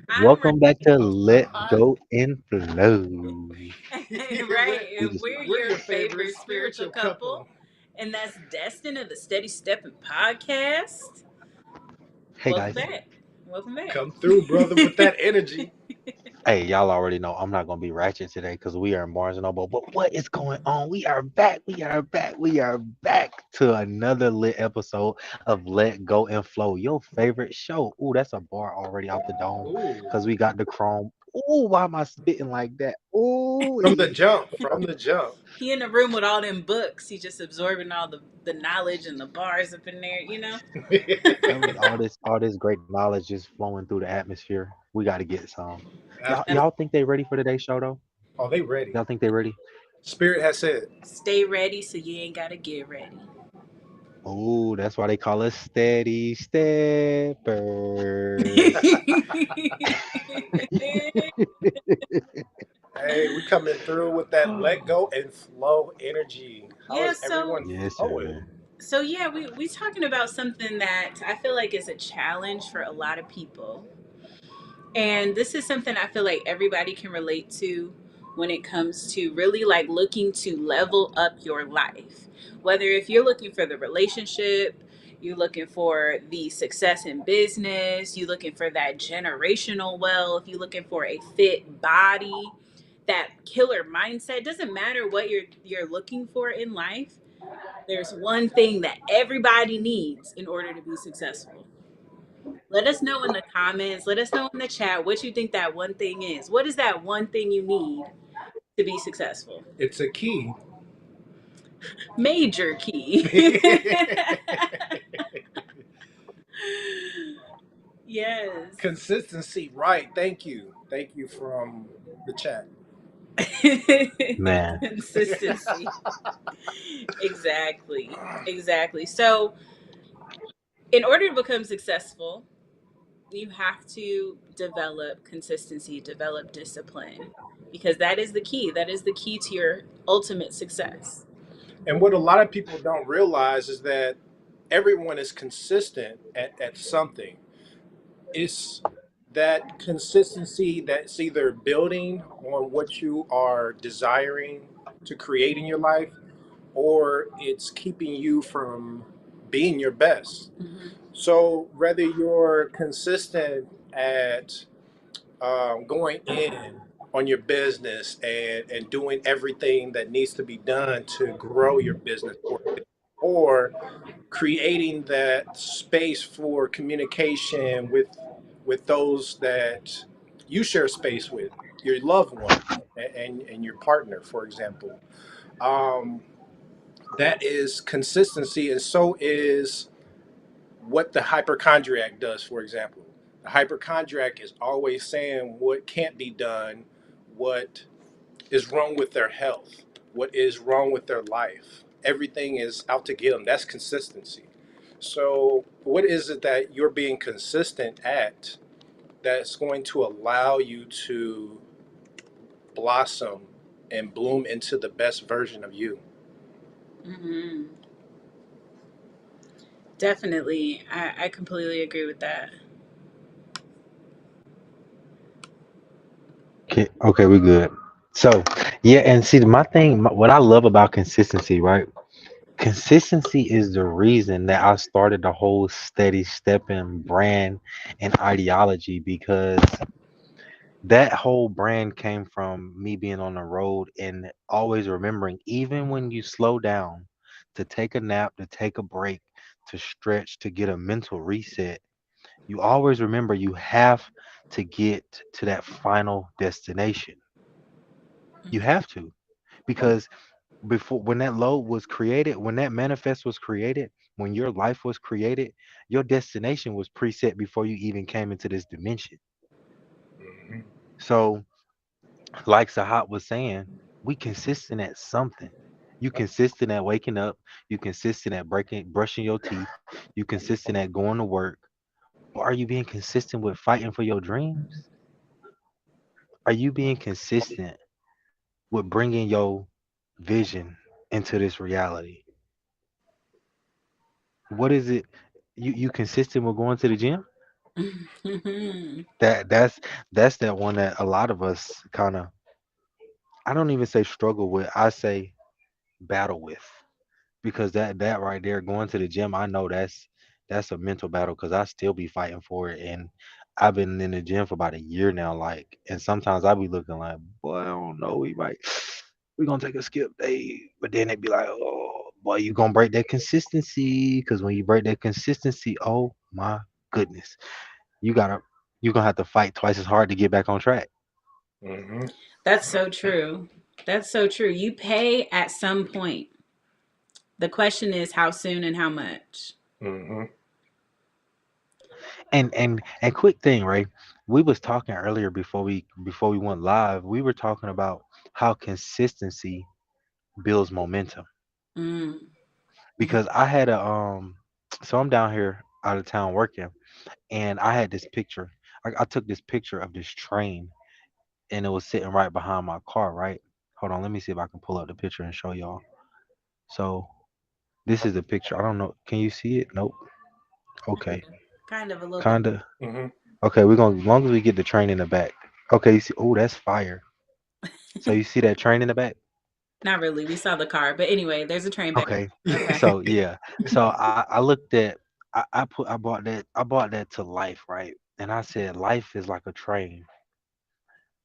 I'm Welcome back to Oh, Let Go and Flow. right. We And just we're we're your your favorite favorite spiritual spiritual couple. couple. And that's Destine of the Steady Steppin Podcast. hey Welcome guys. back. Welcome back. Come through, brother, with that energy. Hey, y'all already know I'm not gonna be ratchet today because we are in Barnes and Noble. But what is going on? We are back. We are back. We are back to another lit episode of Let Go and Flow, your favorite show. Ooh, that's a bar already out the dome Ooh. because we got the chrome. Ooh, why am I spitting like that? Ooh, From the jump. From the jump. He in the room with all them books. He just absorbing all the knowledge and the bars up in there, you know? all this great knowledge just flowing through the atmosphere. We got to get some. Y'all, Absolutely. y'all think they ready for today's show though? Are they ready? Y'all think they ready? Spirit has said. Stay ready so you ain't gotta get ready. Oh, that's why they call us steady steppers. Hey, we coming through with that let go and flow energy. How yeah, is so everyone Yes, flowing? sir. yeah, we talking about something that I feel like is a challenge for a lot of people. And this is something I feel like everybody can relate to when it comes to really like looking to level up your life. Whether if you're looking for the relationship, you're looking for the success in business, you're looking for that generational wealth, you're looking for a fit body, that killer mindset. Doesn't matter what you're looking for in life. There's one thing that everybody needs in order to be successful. Let us know in the comments. Let us know in the chat what you think that one thing is. What is that one thing you need to be successful? It's a key. Major key. Yes. Consistency, right. Thank you. Thank you from the chat. Man, Consistency. Exactly. Exactly. So, in order to become successful, you have to develop consistency, develop discipline, because that is the key. That is the key to your ultimate success. And what a lot of people don't realize is that everyone is consistent at something. It's that consistency that's either building on what you are desiring to create in your life, or it's keeping you from being your best. Mhm. So, whether you're consistent at going in on your business and doing everything that needs to be done to grow your business, or creating that space for communication with those that you share space with, your loved one and your partner, for example. Um, that is consistency, and so is what the hypochondriac does, for example. The hypochondriac is always saying what can't be done, what is wrong with their health, what is wrong with their life. Everything is out to get them. That's consistency. So, what is it that you're being consistent at that's going to allow you to blossom and bloom into the best version of you? Mhm. Definitely. I completely agree with that. okay, we good. So, yeah, and see, what I love about consistency, right? Consistency is the reason that I started the whole steady stepping brand and ideology because that whole brand came from me being on the road and always remembering, even when you slow down to take a nap, to take a break, to stretch, to get a mental reset, you always remember you have to get to that final destination. You Mhm. have to, because before, when that load was created, when that manifest was created, when your life was created, your destination was preset before you even came into this dimension. Mhm. So, like Sahat was saying, we consistent at something. You consistent at waking up, you consistent at brushing your teeth, you consistent at going to work, but are you being consistent with fighting for your dreams? Are you being consistent with bringing your vision into this reality? What is it? You consistent with going to the gym? Mhm. That's that one that a lot of us kind of, I don't even say struggle with, I say battle with. Because that right there, going to the gym, I know that's a mental battle because I still be fighting for it. And I've been in the gym for about a year now, like, and sometimes I be looking like, boy, I don't know, we gonna take a skip day. But then they be like, oh boy, you gonna break that consistency. Because when you break that consistency, oh my goodness, you gotta you gonna have to fight twice as hard to get back on track. Mm-hmm. That's so true. That's so true. You pay at some point. The question is how soon and how much. Mm-hmm. And quick thing, right? We was talking earlier before we went live. We were talking about how consistency builds momentum. Mm. Mhm. Because I had a so I'm down here out of town working, and I had this picture. I took this picture of this train, and it was sitting right behind my car, right? Hold on, let me see if I can pull up the picture and show y'all. So this is the picture. I don't know. Can you see it? Nope. Kind Okay. of. Kind of a little bit. Kinda. Mm-hmm. Okay, we're gonna, as long as we get the train in the back. Okay, you see, oh, that's fire. So you see that train in the back? Not really. We saw the car. But anyway, there's a train back. Okay. Okay. So yeah. So I looked at, I brought that to life, right? And I said life is like a train.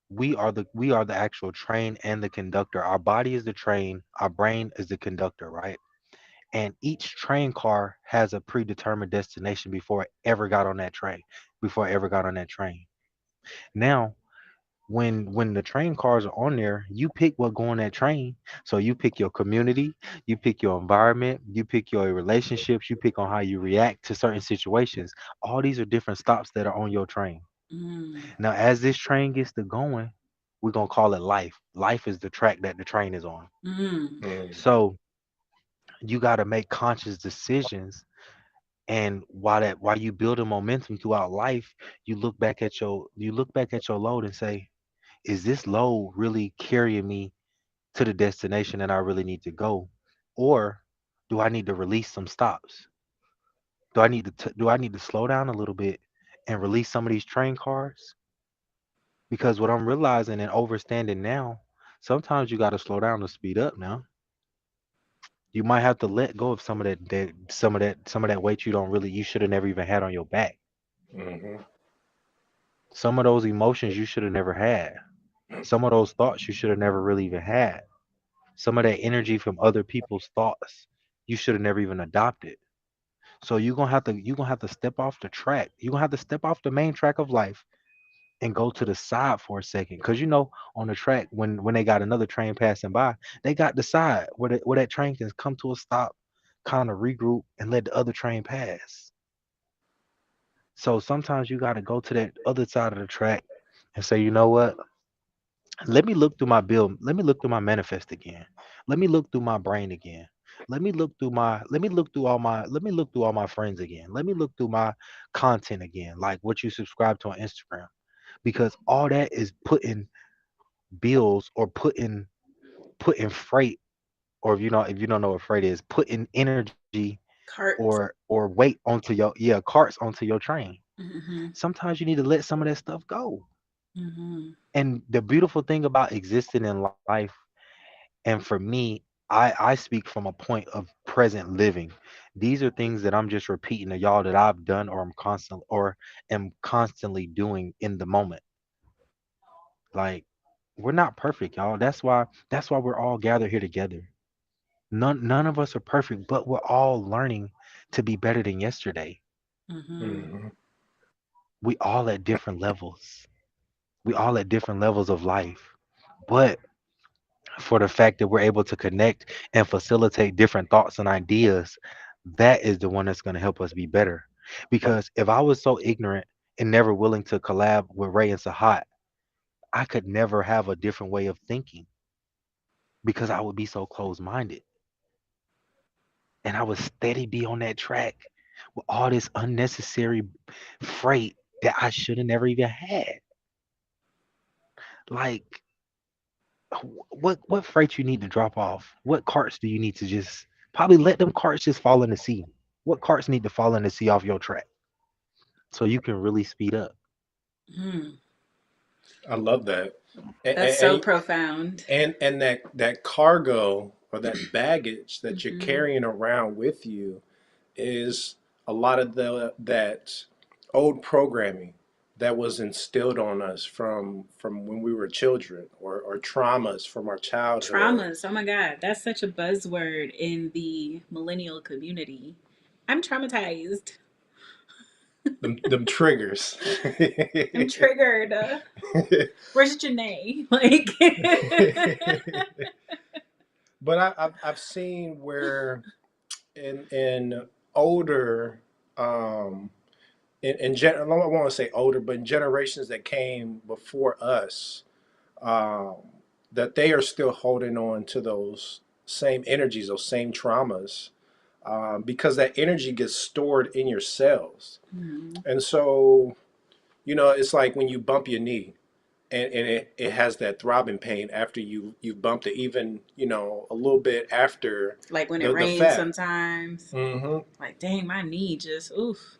We are the actual train and the conductor. Our body is the train, our brain is the conductor, right? And each train car has a predetermined destination before it ever got on that train, before it ever got on that train. Now, when the train cars are on there, you pick what go on that train. So you pick your community, you pick your environment, you pick your relationships, you pick on how you react to certain situations. All these are different stops that are on your train. Mm. Now, as this train gets to going, we're gonna call it life. Life is the track that the train is on. Mm. Mm-hmm. So you got to make conscious decisions. And while you build a momentum throughout life, you look back at your load and say, is this load really carrying me to the destination that I really need to go? Or do I need to release some stops? Do I need to slow down a little bit and release some of these train cars? Because what I'm realizing and understanding now, sometimes you got to slow down to speed up now. You might have to let go of some of that weight you should have never even had on your back. Mm-hmm. Some of those emotions you should have never had. Some of those thoughts you should have never really even had. Some of that energy from other people's thoughts you should have never even adopted. So you're gonna have to step off the track. You're gonna have to step off the main track of life and go to the side for a second. Cause on the track, when they got another train passing by, they got the side where that train can come to a stop, kind of regroup and let the other train pass. So sometimes you gotta go to that other side of the track and say, you know what? Let me look through my manifest again. Let me look through my brain again. Let me look through all my friends again. Let me look through my content again, like what you subscribe to on Instagram. Because all that is putting bills or putting freight, or if you don't know what freight is, putting energy or Cart. weight onto carts onto your train. Mm-hmm. Sometimes you need to let some of that stuff go. Mm-hmm. And the beautiful thing about existing in life, and for me, I speak from a point of present living. These are things that I'm just repeating to y'all that I've done or am constantly doing in the moment. Like, we're not perfect, y'all. That's why we're all gathered here together. None of us are perfect, but we're all learning to be better than yesterday. Mm-hmm. Mm-hmm. We all at different levels. We all at different levels of life. But for the fact that we're able to connect and facilitate different thoughts and ideas, that is the one that's going to help us be better. Because if I was so ignorant and never willing to collab with Ray and Sahat, I could never have a different way of thinking because I would be so closed minded. And I would steady be on that track with all this unnecessary freight that I should have never even had. Like, what freight you need to drop off? What carts do you need to just probably let them carts just fall in the sea? What carts need to fall in the sea off your track? so you can really speed up. Hmm. I love that. And That's so profound. that cargo or that baggage that you're Hmm. carrying around with you is a lot of that old programming that was instilled on us from when we were children, or traumas from our childhood. Traumas. Oh my God. That's such a buzzword in the millennial community. I'm traumatized. Them triggers. I'm triggered. Where's Janae? Like, But I've seen where in older, um I don't want to say older, but in generations that came before us, um, that they are still holding on to those same energies, those same traumas, because that energy gets stored in your cells. Mhm. And so, it's like when you bump your knee, and it has that throbbing pain after you've bumped it, even, a little bit after Like when it the rains fact. sometimes. Hmm. Like, dang, my knee just, oof.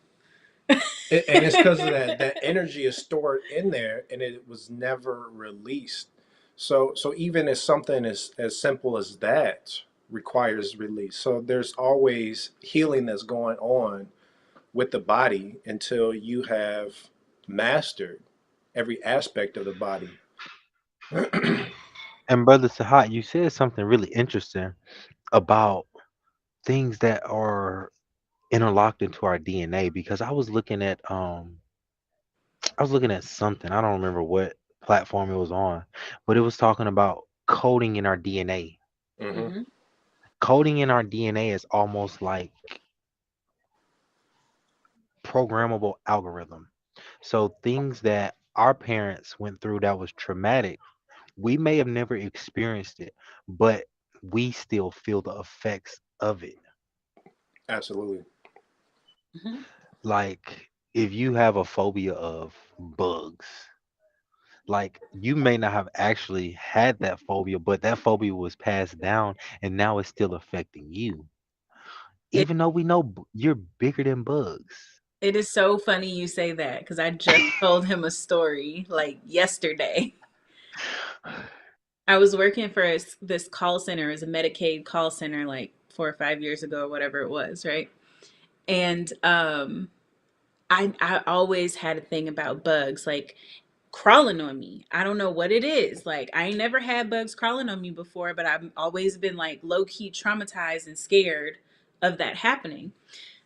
And it's because of that energy is stored in there and it was never released. So even as something as simple as that requires release. So there's always healing that's going on with the body until you have mastered every aspect of the body. And brother Sahat, you said something really interesting about things that are interlocked into our DNA, because I was looking at something. I don't remember what platform it was on, but it was talking about coding in our DNA. Hmm. Hmm. Coding in our DNA is almost like programmable algorithm. So things that our parents went through that was traumatic, we may have never experienced it, but we still feel the effects of it. Absolutely. Hmm. Like if you have a phobia of bugs, like you may not have actually had that phobia, but that phobia was passed down and now it's still affecting you. It, Even though we know you're bigger than bugs. it is so funny you say that because I just told him a story like yesterday. I was working for this call center as a Medicaid call center like 4 or 5 years ago, or whatever it was, right? And I always had a thing about bugs like crawling on me. I don't know what it is. Like I ain't never had bugs crawling on me before, but I've always been like low key traumatized and scared of that happening.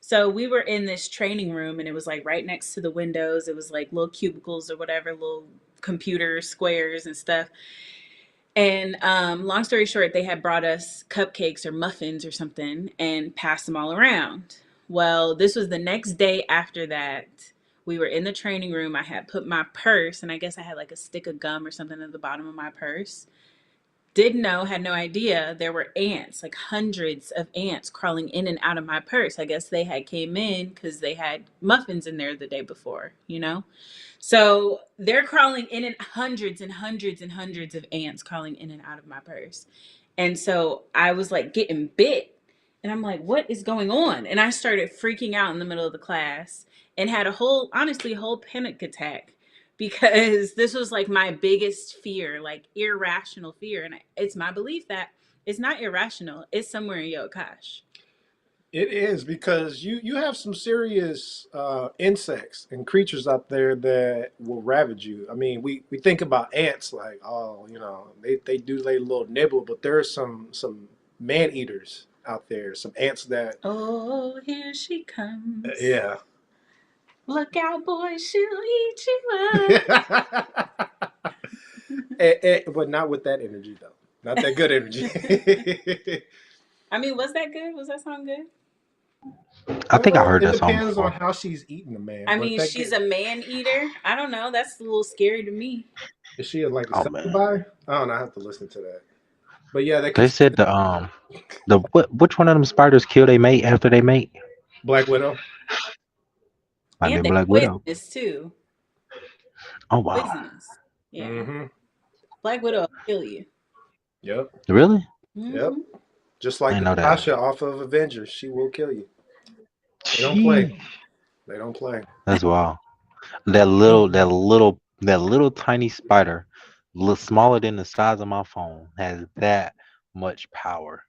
So we were in this training room and it was like right next to the windows. It was like little cubicles or whatever, little computer squares and stuff. And long story short, they had brought us cupcakes or muffins or something and passed them all around. Well, this was the next day after that. We were in the training room. I had put my purse, and I guess I had like a stick of gum or something at the bottom of my purse. Didn't know, had no idea there were ants, like hundreds of ants crawling in and out of my purse. I guess they had came in because they had muffins in there the day before, you know? So they're crawling in and hundreds and hundreds and hundreds of ants crawling in and out of my purse. And so I was like getting bit. And I'm like, what is going on? And I started freaking out in the middle of the class and had a whole, honestly, whole panic attack because this was like my biggest fear, like irrational fear. And it's my belief that it's not irrational, it's somewhere in your Akash. It is, because you have some serious insects and creatures out there that will ravage you. I mean, we think about ants like, oh, they do their little nibble, but there are some man eaters out there, some ants that, Oh, here she comes. yeah. Look out, boy, she'll eat you But not with that energy though. Not that good energy. I mean, was that good? Was that song good? I think I Well, heard it that song depends on before. how she's eating the man, I but mean, that she's get a man eater. I don't know. That's a little scary to me. is she like a Oh man. succubus? I don't know. I have to listen to that. But yeah, they They could. said which one of them spiders kill they mate after they mate? Black Widow. Might And be they Black Widow. poisonous too. Oh wow. Poisonous. Yeah. Mm-hmm. Black Widow will kill you. Yep. Really? Yep. Hmm. Just I like didn't know that. Natasha off of Avengers, she will kill you. They don't play. Gee. They don't play. That's wild. That little tiny spider, little smaller than the size of my phone, has that much power.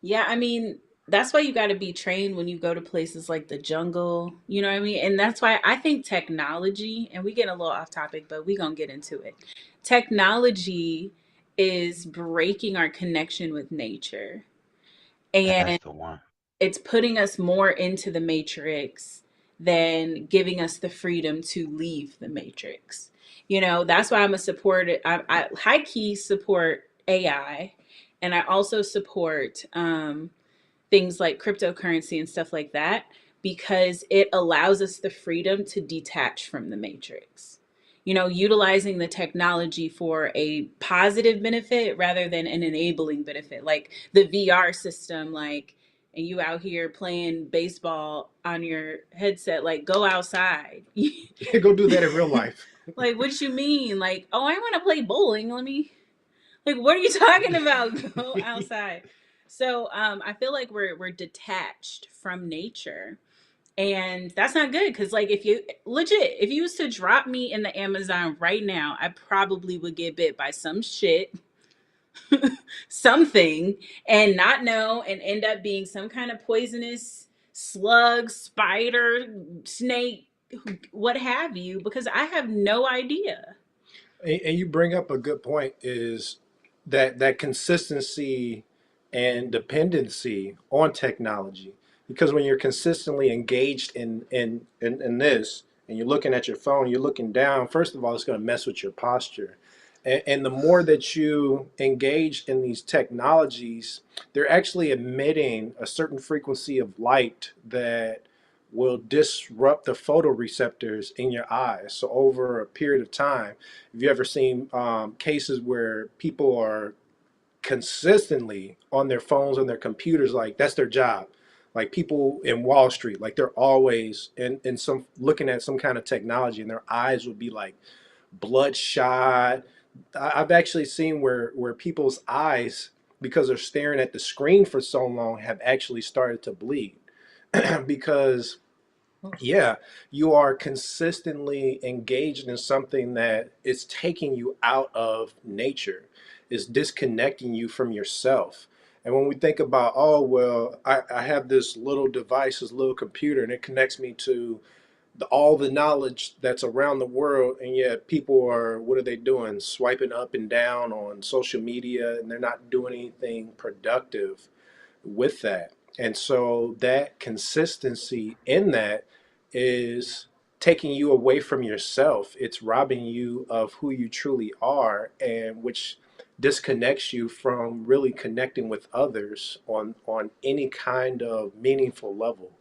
Yeah, I mean, that's why you got to be trained when you go to places like the jungle. You know what I mean? And that's why I think technology, and we get a little off topic, but we going to get into it. Technology is breaking our connection with nature. That's And the one. it's putting us more into the matrix than giving us the freedom to leave the matrix. You know, that's why I'm a supporter. I high key support AI, and I also support things like cryptocurrency and stuff like that because it allows us the freedom to detach from the matrix. You know, utilizing the technology for a positive benefit rather than an enabling benefit, like the VR system, like, and you out here playing baseball on your headset, like go outside. Go do that in real life. Like, what you mean? Like, oh, I want to play bowling. Let me, like, what are you talking about? Go outside. So I feel like we're detached from nature, and that's not good. Because like, if you legit, if you was to drop me in the Amazon right now, I probably would get bit by some shit, something, and not know, and end up being some kind of poisonous slug, spider, snake, what have you, because I have no idea. And you bring up a good point is that consistency and dependency on technology. Because when you're consistently engaged in this and you're looking at your phone, you're looking down, first of all, it's going to mess with your posture. And the more that you engage in these technologies, they're actually emitting a certain frequency of light that will disrupt the photoreceptors in your eyes. So over a period of time, have you ever seen cases where people are consistently on their phones, on their computers, like that's their job? Like people in Wall Street, like they're always in some looking at some kind of technology, and their eyes would be like bloodshot. I've actually seen where people's eyes, because they're staring at the screen for so long, have actually started to bleed because yeah, you are consistently engaged in something that is taking you out of nature, is disconnecting you from yourself. And when we think about, oh, well, I have this little device, this little computer, and it connects me to all the knowledge that's around the world, and yet people are, what are they doing? Swiping up and down on social media, and they're not doing anything productive with that. And so that consistency in that is taking you away from yourself. It's robbing you of who you truly are, and which disconnects you from really connecting with others on any kind of meaningful level.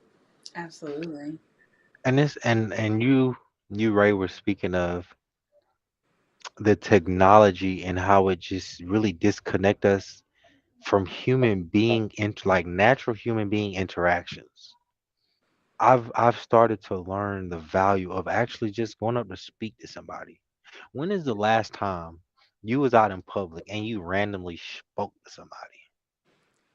Absolutely. And this and you Ray were speaking of the technology and how it just really disconnect us from human being into like natural human being interactions. I've started to learn the value of actually just going up to speak to somebody. When is the last time you was out in public and you randomly spoke to somebody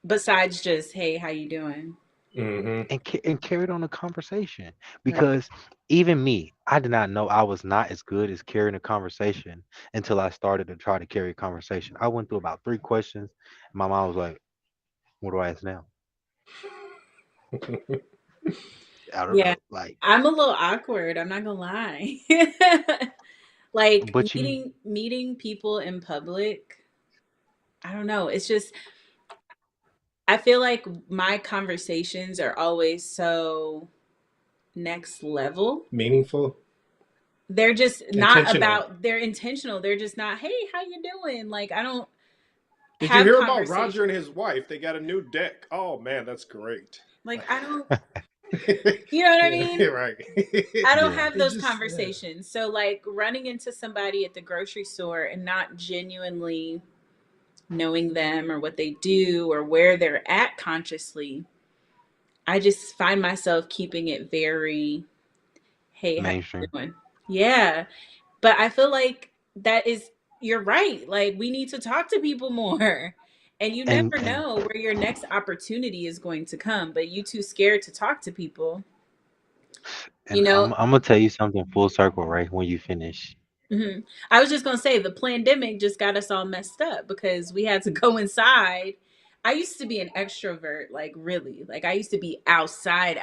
Besides just, hey, how you doing? Hmm. and and carried on a conversation? Right. Because even me, I did not know I was not as good as carrying a conversation until I started to try to carry a conversation. I went through about 3 questions, and my mom was like, "What do I ask now?" I don't Yeah. know, like, I'm a little awkward, I'm not gonna lie. Like but you meeting people in public, I don't know. It's just I feel like my conversations are always so next level. Meaningful, They're just not intentional. about, they're intentional. They're just not, hey, how you doing? Like I don't Did you have hear about Roger and conversations. his wife? They got a new deck. Oh man, that's great. Like I don't, you know what I Yeah, mean? right. I don't yeah, have It those just yeah. conversations. So like running into somebody at the grocery store and not genuinely knowing them or what they do or where they're at consciously, I just find myself keeping it very, hey, how you mainstream. doing? Yeah. But I feel like that is, you're right. Like we need to talk to people more. And you never And know where your next opportunity is going to come, but you too scared to talk to people. You And know, I'm gonna tell you something full circle, right? When you finish. I was just gonna say the pandemic just got us all messed up because we had to go inside. I used to be an extrovert, like really, like I used to be outside,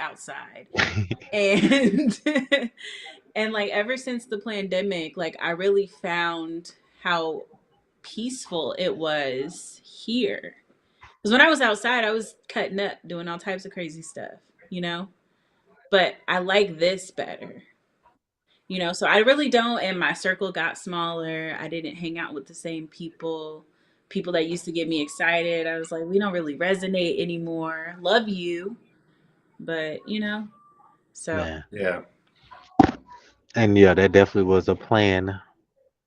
and and like ever since the pandemic, like I really found how peaceful it was here. Because when I was outside, I was cutting up, doing all types of crazy stuff, you know. But I like this better. So I really don't. And my circle got smaller. I didn't hang out with the same people that used to get me excited. I was like, we don't really resonate anymore. Love you, but so Man. Yeah. And yeah, that definitely was a plan.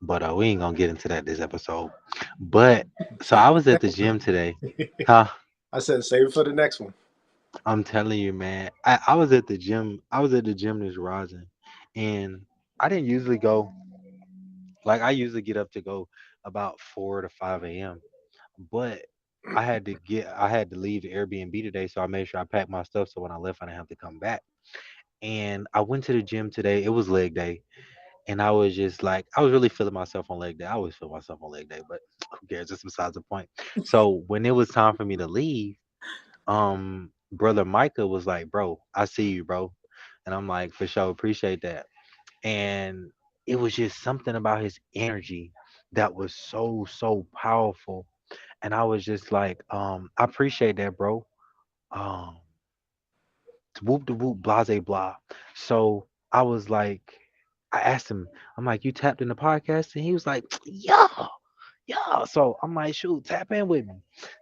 But we ain't gonna get into that this episode. But so Save I it was for at the the next one. gym today. Huh? I said save it for the next one. I'm telling you, man. I was at the gym. I was at the gym this rising. And I didn't usually go, like I usually get up to go about 4 to 5 a.m. But I had to leave the Airbnb today, so I made sure I packed my stuff so when I left I didn't have to come back. And I went to the gym today. It was leg day. And I was just like, I was really feeling myself on leg day. I always feel myself on leg day, but who cares? Just besides the point. So when it was time for me to leave, brother Micah was like, "Bro, I see you, bro," and I'm like, "For sure, appreciate that." And it was just something about his energy that was so powerful, and I was just like, I appreciate that, bro. Um, whoop de whoop, blase blah. So I was like, I asked him, I'm like, you tapped in the podcast, and he was like, yeah. Yeah. So I'm like, shoot, tap in with me.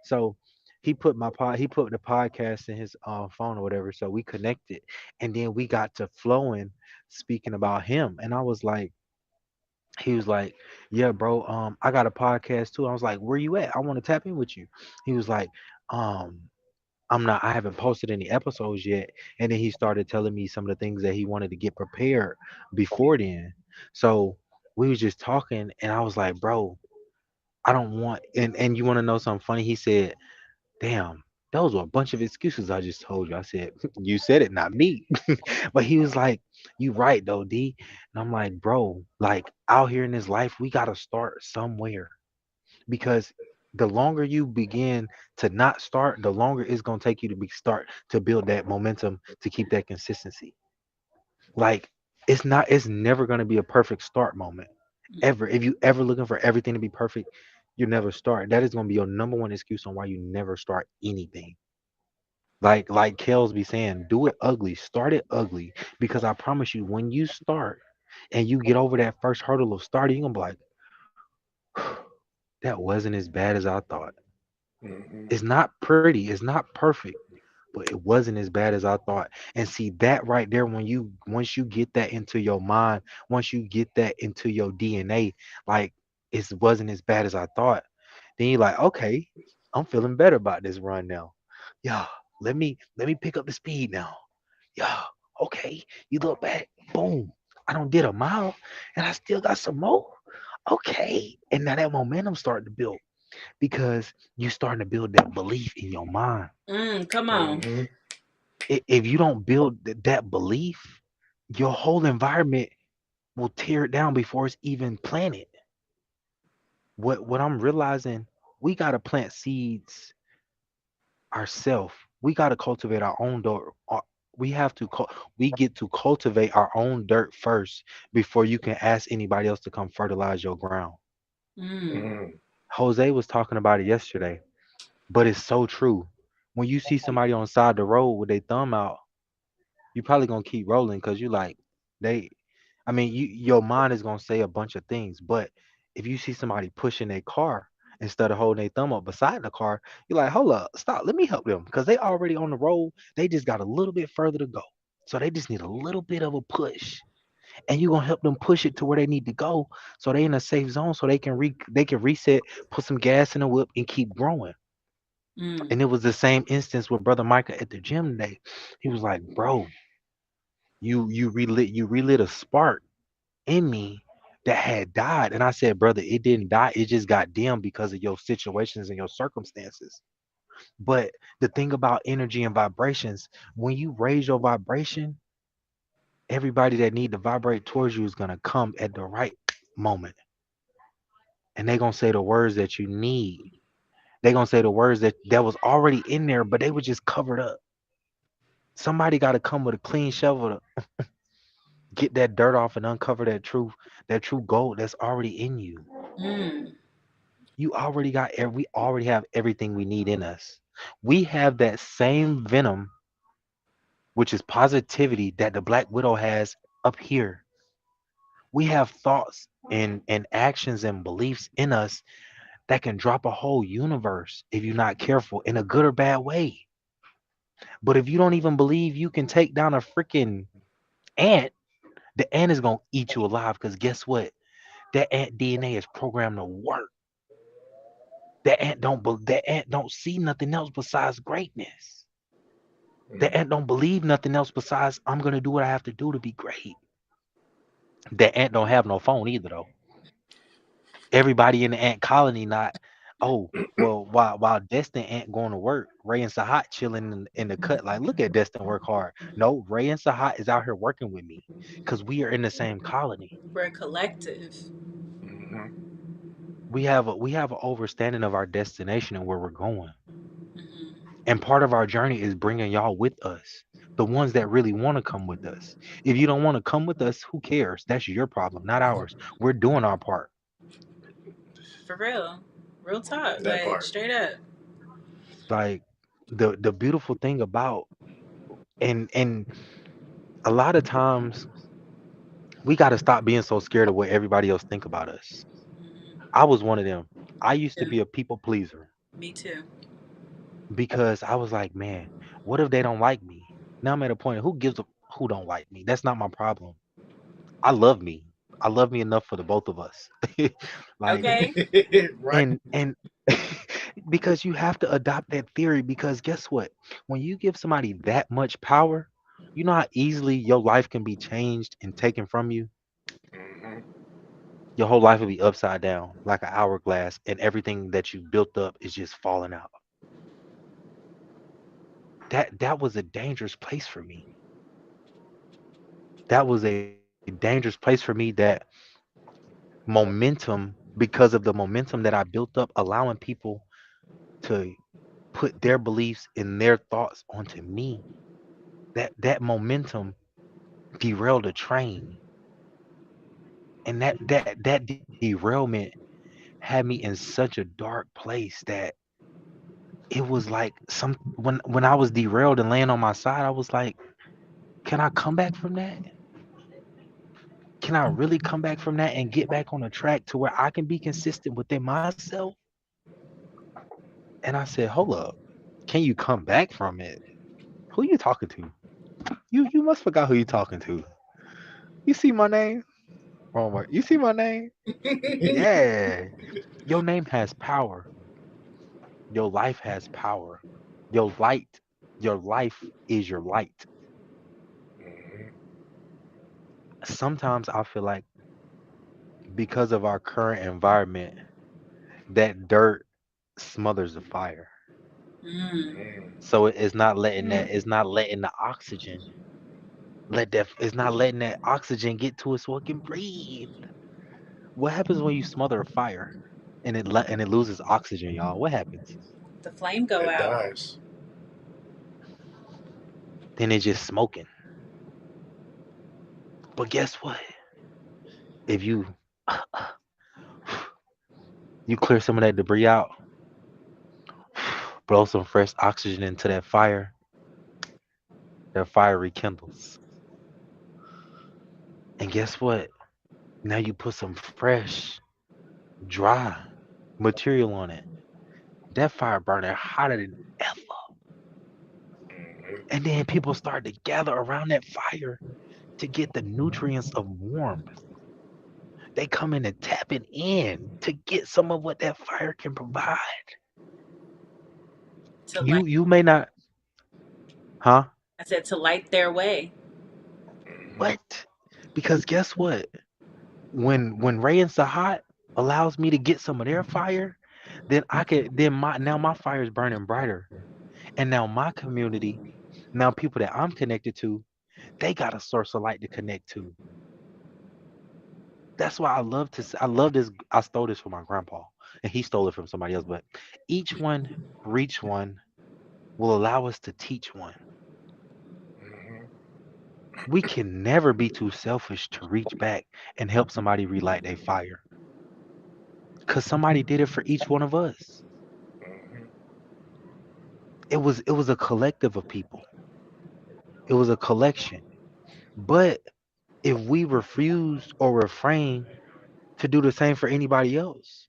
So he put the podcast in his phone or whatever. So we connected and then we got to flowing speaking about him. And I was like, he was like, yeah, bro, I got a podcast too. I was like, where you at? I want to tap in with you. He was like, um, I haven't posted any episodes yet. And then he started telling me some of the things that he wanted to get prepared before then. So we was just talking and I was like, bro, I don't want and you want to know something funny? He said, "Damn, those were a bunch of excuses I just told you." I said, "You said it, not me." But he was like, "You right though, D." And I'm like, "Bro, like out here in this life, we got to start somewhere because the longer you begin to not start, the longer it's going to take you to start to build that momentum to keep that consistency. Like it's never going to be a perfect start moment ever. If you ever looking for everything to be perfect, you never start. That is gonna be your number one excuse on why you never start anything. Like Kels be saying, do it ugly, start it ugly. Because I promise you, when you start and you get over that first hurdle of starting, you're gonna be like, that wasn't as bad as I thought. Hmm. It's not pretty, it's not perfect, but it wasn't as bad as I thought. And see that right there, once you get that into your mind, once you get that into your DNA, like it wasn't as bad as I thought. Then you're like, okay, I'm feeling better about this run now. Yeah, let me pick up the speed now. Yeah, okay. You look back, boom. I don't did a mile and I still got some more. Okay. And now that momentum starting to build because you starting to build that belief in your mind. come on. Hmm. If you don't build that belief, your whole environment will tear it down before it's even planted. What I'm realizing, we gotta plant seeds ourselves. We gotta cultivate our own dirt. We have to we get to cultivate our own dirt first before you can ask anybody else to come fertilize your ground. Mm. Hmm. Jose was talking about it yesterday, but it's so true. When you see somebody on the side of the road with their thumb out, you probably gonna keep rolling because you like they I mean your mind is gonna say a bunch of things, but if you see somebody pushing a car instead of holding their thumb up beside the car, you're like, hold up, stop, let me help them because they already on the road. They just got a little bit further to go. So they just need a little bit of a push. And you're gonna help them push it to where they need to go so they in a safe zone so they can reset, put some gas in the whip and keep growing. Mm. And it was the same instance with brother Micah at the gym today. He was like, bro, you relit a spark in me that had died. And I said, brother, it didn't die. It just got dim because of your situations and your circumstances. But the thing about energy and vibrations, when you raise your vibration, Everybody that need to vibrate towards you is gonna come at the right moment, and they gonna say the words that you need. They gonna say the words that was already in there, but they were just covered up. Somebody got to come with a clean shovel to get that dirt off and uncover that true gold that's already in you. Mm. You already got we already have everything we need in us. We have that same venom, which is positivity, that the Black Widow has up here. We have thoughts and actions and beliefs in us that can drop a whole universe if you're not careful in a good or bad way. But if you don't even believe you can take down a freaking ant, the ant is gonna eat you alive. Because guess what? That ant DNA is programmed to work. That ant don't see nothing else besides greatness. That ant don't believe nothing else besides I'm gonna do what I have to do to be great. That ant don't have no phone either though. Everybody in the ant colony not. Oh well, while Destin ain't going to work, Ray and Sahat chilling in the cut. Like, look at Destin work hard. No, Ray and Sahat is out here working with me because we are in the same colony. We're a collective. We have an overstanding of our destination and where we're going. Hmm. And part of our journey is bringing y'all with us, the ones that really want to come with us. If you don't want to come with us, who cares? That's your problem, not ours. We're doing our part. For real. Real talk. That Like, part. straight up. Like the beautiful thing about and a lot of times we got to stop being so scared of what everybody else think about us. Hmm. I was one of them. I used to Yeah, be a people pleaser me too. because I was like, man, what if they don't like me? Now I'm at a point, who gives a who don't like me? That's not my problem. I love me. I love me enough for the both of us. Like, Okay. Right. and because you have to adopt that theory, because guess what? When you give somebody that much power, you know how easily your life can be changed and taken from you. Your whole life will be upside down like an hourglass, and everything that you built up is just falling out. That was a dangerous place for me. That was a dangerous place for me, that momentum, because of the momentum that I built up, allowing people to put their beliefs and their thoughts onto me. That momentum derailed a train. And that derailment had me in such a dark place that it was like some when I was derailed and laying on my side, I was like, can I come back from that? Can I really come back from that and get back on the track to where I can be consistent within myself? And I said, hold up, can you come back from it? Who you talking to? You must forgot who you talking to. You see my name? Oh my, you see my name? Yeah. Your name has power. Your life has power. Your light, your life is your light. Sometimes I feel like because of our current environment, that dirt smothers the fire. Mm. So it's not letting it's not letting the oxygen it's not letting that oxygen get to it so it can breathe. What happens when you smother a fire and and it loses oxygen, y'all? What happens? The flame go It out. dies. Then it's just smoking. But guess what? If you you clear some of that debris out, blow some fresh oxygen into that fire rekindles. And guess what? Now you put some fresh, dry material on it. That fire burning hotter than ever. And then people start to gather around that fire to get the nutrients of warmth. They come in and tapping in to get some of what that fire can provide. To light. You may not, huh? I said to light their way. What? Because guess what? When Ray and Sahat allows me to get some of their fire, then I can then my fire is burning brighter. And now my community, now people that I'm connected to, they got a source of light to connect to. That's why I love to. I love this. I stole this from my grandpa, and he stole it from somebody else. But each one, reach one, will allow us to teach one. Hmm. We can never be too selfish to reach back and help somebody relight their fire, cause somebody did it for each one of us. Hmm. It was a collective of people. It was a collection. But if we refuse or refrain to do the same for anybody else,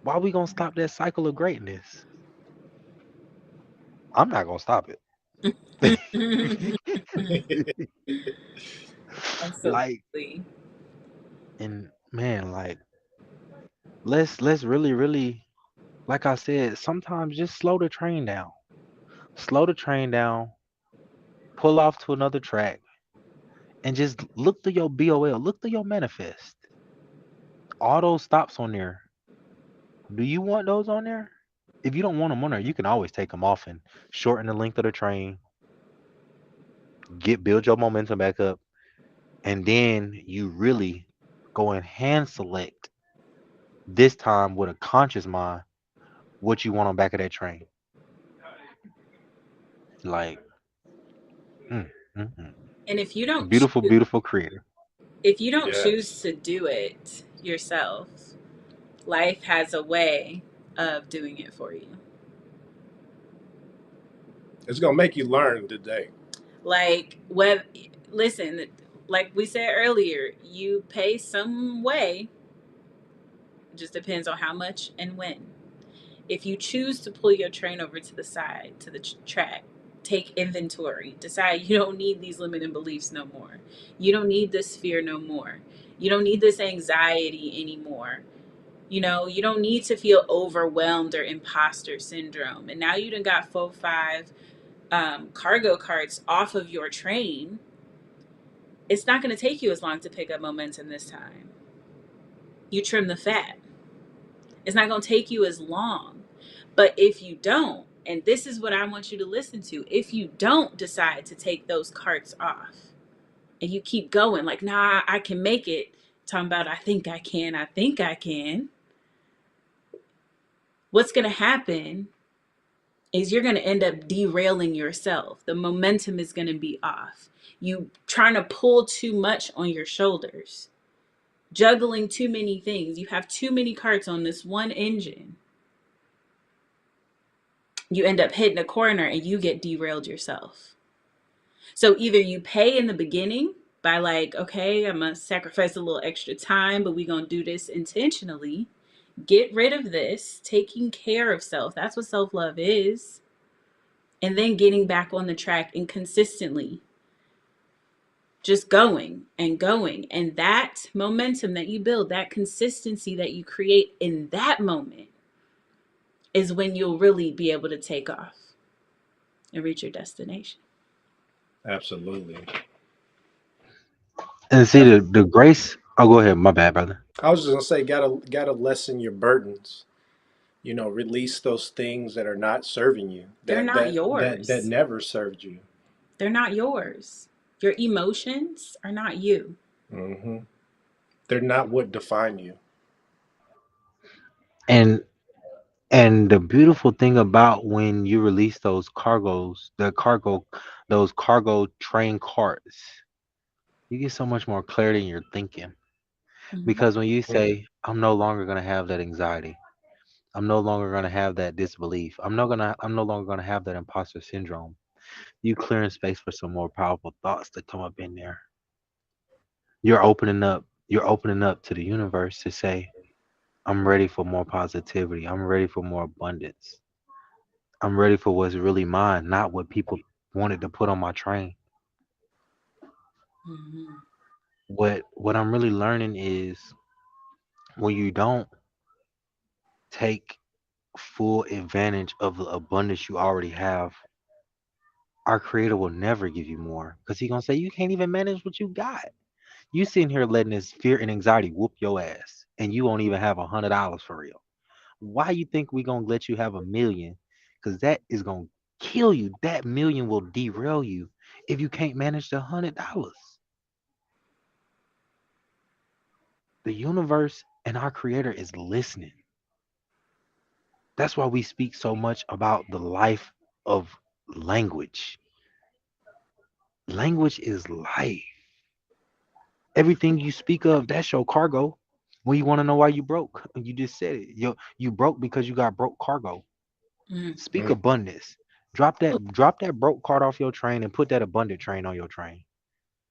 why are we gonna stop that cycle of greatness? I'm not gonna stop it. Like, Absolutely. and man, like, let's really, like I said, sometimes just slow the train down. Slow the train down, pull off to another track, and just look through your BOL, look through your manifest. All those stops on there. Do you want those on there? If you don't want them on there, you can always take them off and shorten the length of the train, build your momentum back up, and then you really go and hand select this time with a conscious mind what you want on back of that train. Like, mm, mm. And Beautiful, beautiful creator. if you don't choose Yes. to do it yourself, life has a way of doing it for you. It's gonna make you learn today. Like what listen, like we said earlier, you pay some way, it just depends on how much and when. If you choose to pull your train over to the side, to the track, take inventory, decide you don't need these limiting beliefs no more. You don't need this fear no more. You don't need this anxiety anymore. You know, you don't need to feel overwhelmed or imposter syndrome. And now you done got 4, 5 cargo carts off of your train. It's not going to take you as long to pick up momentum this time. You trim the fat. It's not going to take you as long. But if you don't, and this is what I want you to listen to, if you don't decide to take those carts off and you keep going, like, nah, I can make it, talking about, I think I can, what's going to happen is you're going to end up derailing yourself. The momentum is going to be off. You trying to pull too much on your shoulders, juggling too many things. You have too many carts on this one engine. You end up hitting a corner and you get derailed yourself. So either you pay in the beginning by like, okay, I'm going to sacrifice a little extra time, but we're going to do this intentionally. Get rid of this, taking care of self. That's what self-love is. And then getting back on the track and consistently just going and going. And that momentum that you build, that consistency that you create in that moment is when you'll really be able to take off and reach your destination. Absolutely. And see the grace. Oh, go ahead. My bad, brother. I was just gonna say, gotta lessen your burdens. You know, release those things that are not serving you. They're not That yours. never served you. They're not yours. Your emotions are not you. Hmm. They're not what define you. And the beautiful thing about when you release those cargoes, those cargo train carts, you get so much more clarity in your thinking. Mm-hmm. Because when you Hmm. say, I'm no longer gonna have that anxiety, I'm no longer gonna have that disbelief, I'm no longer gonna have that imposter syndrome. You clearing space for some more powerful thoughts to come up in there. You're opening up to the universe to say, I'm ready for more positivity. I'm ready for more abundance. I'm ready for what's really mine, not what people wanted to put on my train. Mm-hmm. What I'm really learning is when you don't take full advantage of the abundance you already have, our creator will never give you more. Because he's gonna say you can't even manage what you got. You sitting here letting this fear and anxiety whoop your ass, and you won't even have $100 for real. Why you think we gonna let you have 1 million? Because that is gonna kill you. That million will derail you, if you can't manage the $100? The universe and our creator is listening. That's why we speak so much about the life of language. Language is life. Everything you speak of, that's your cargo. When you want to know why you broke, you just said it. You broke because you got broke cargo. Mm. Speak abundance. Drop that broke card off your train and put that abundant train on your train.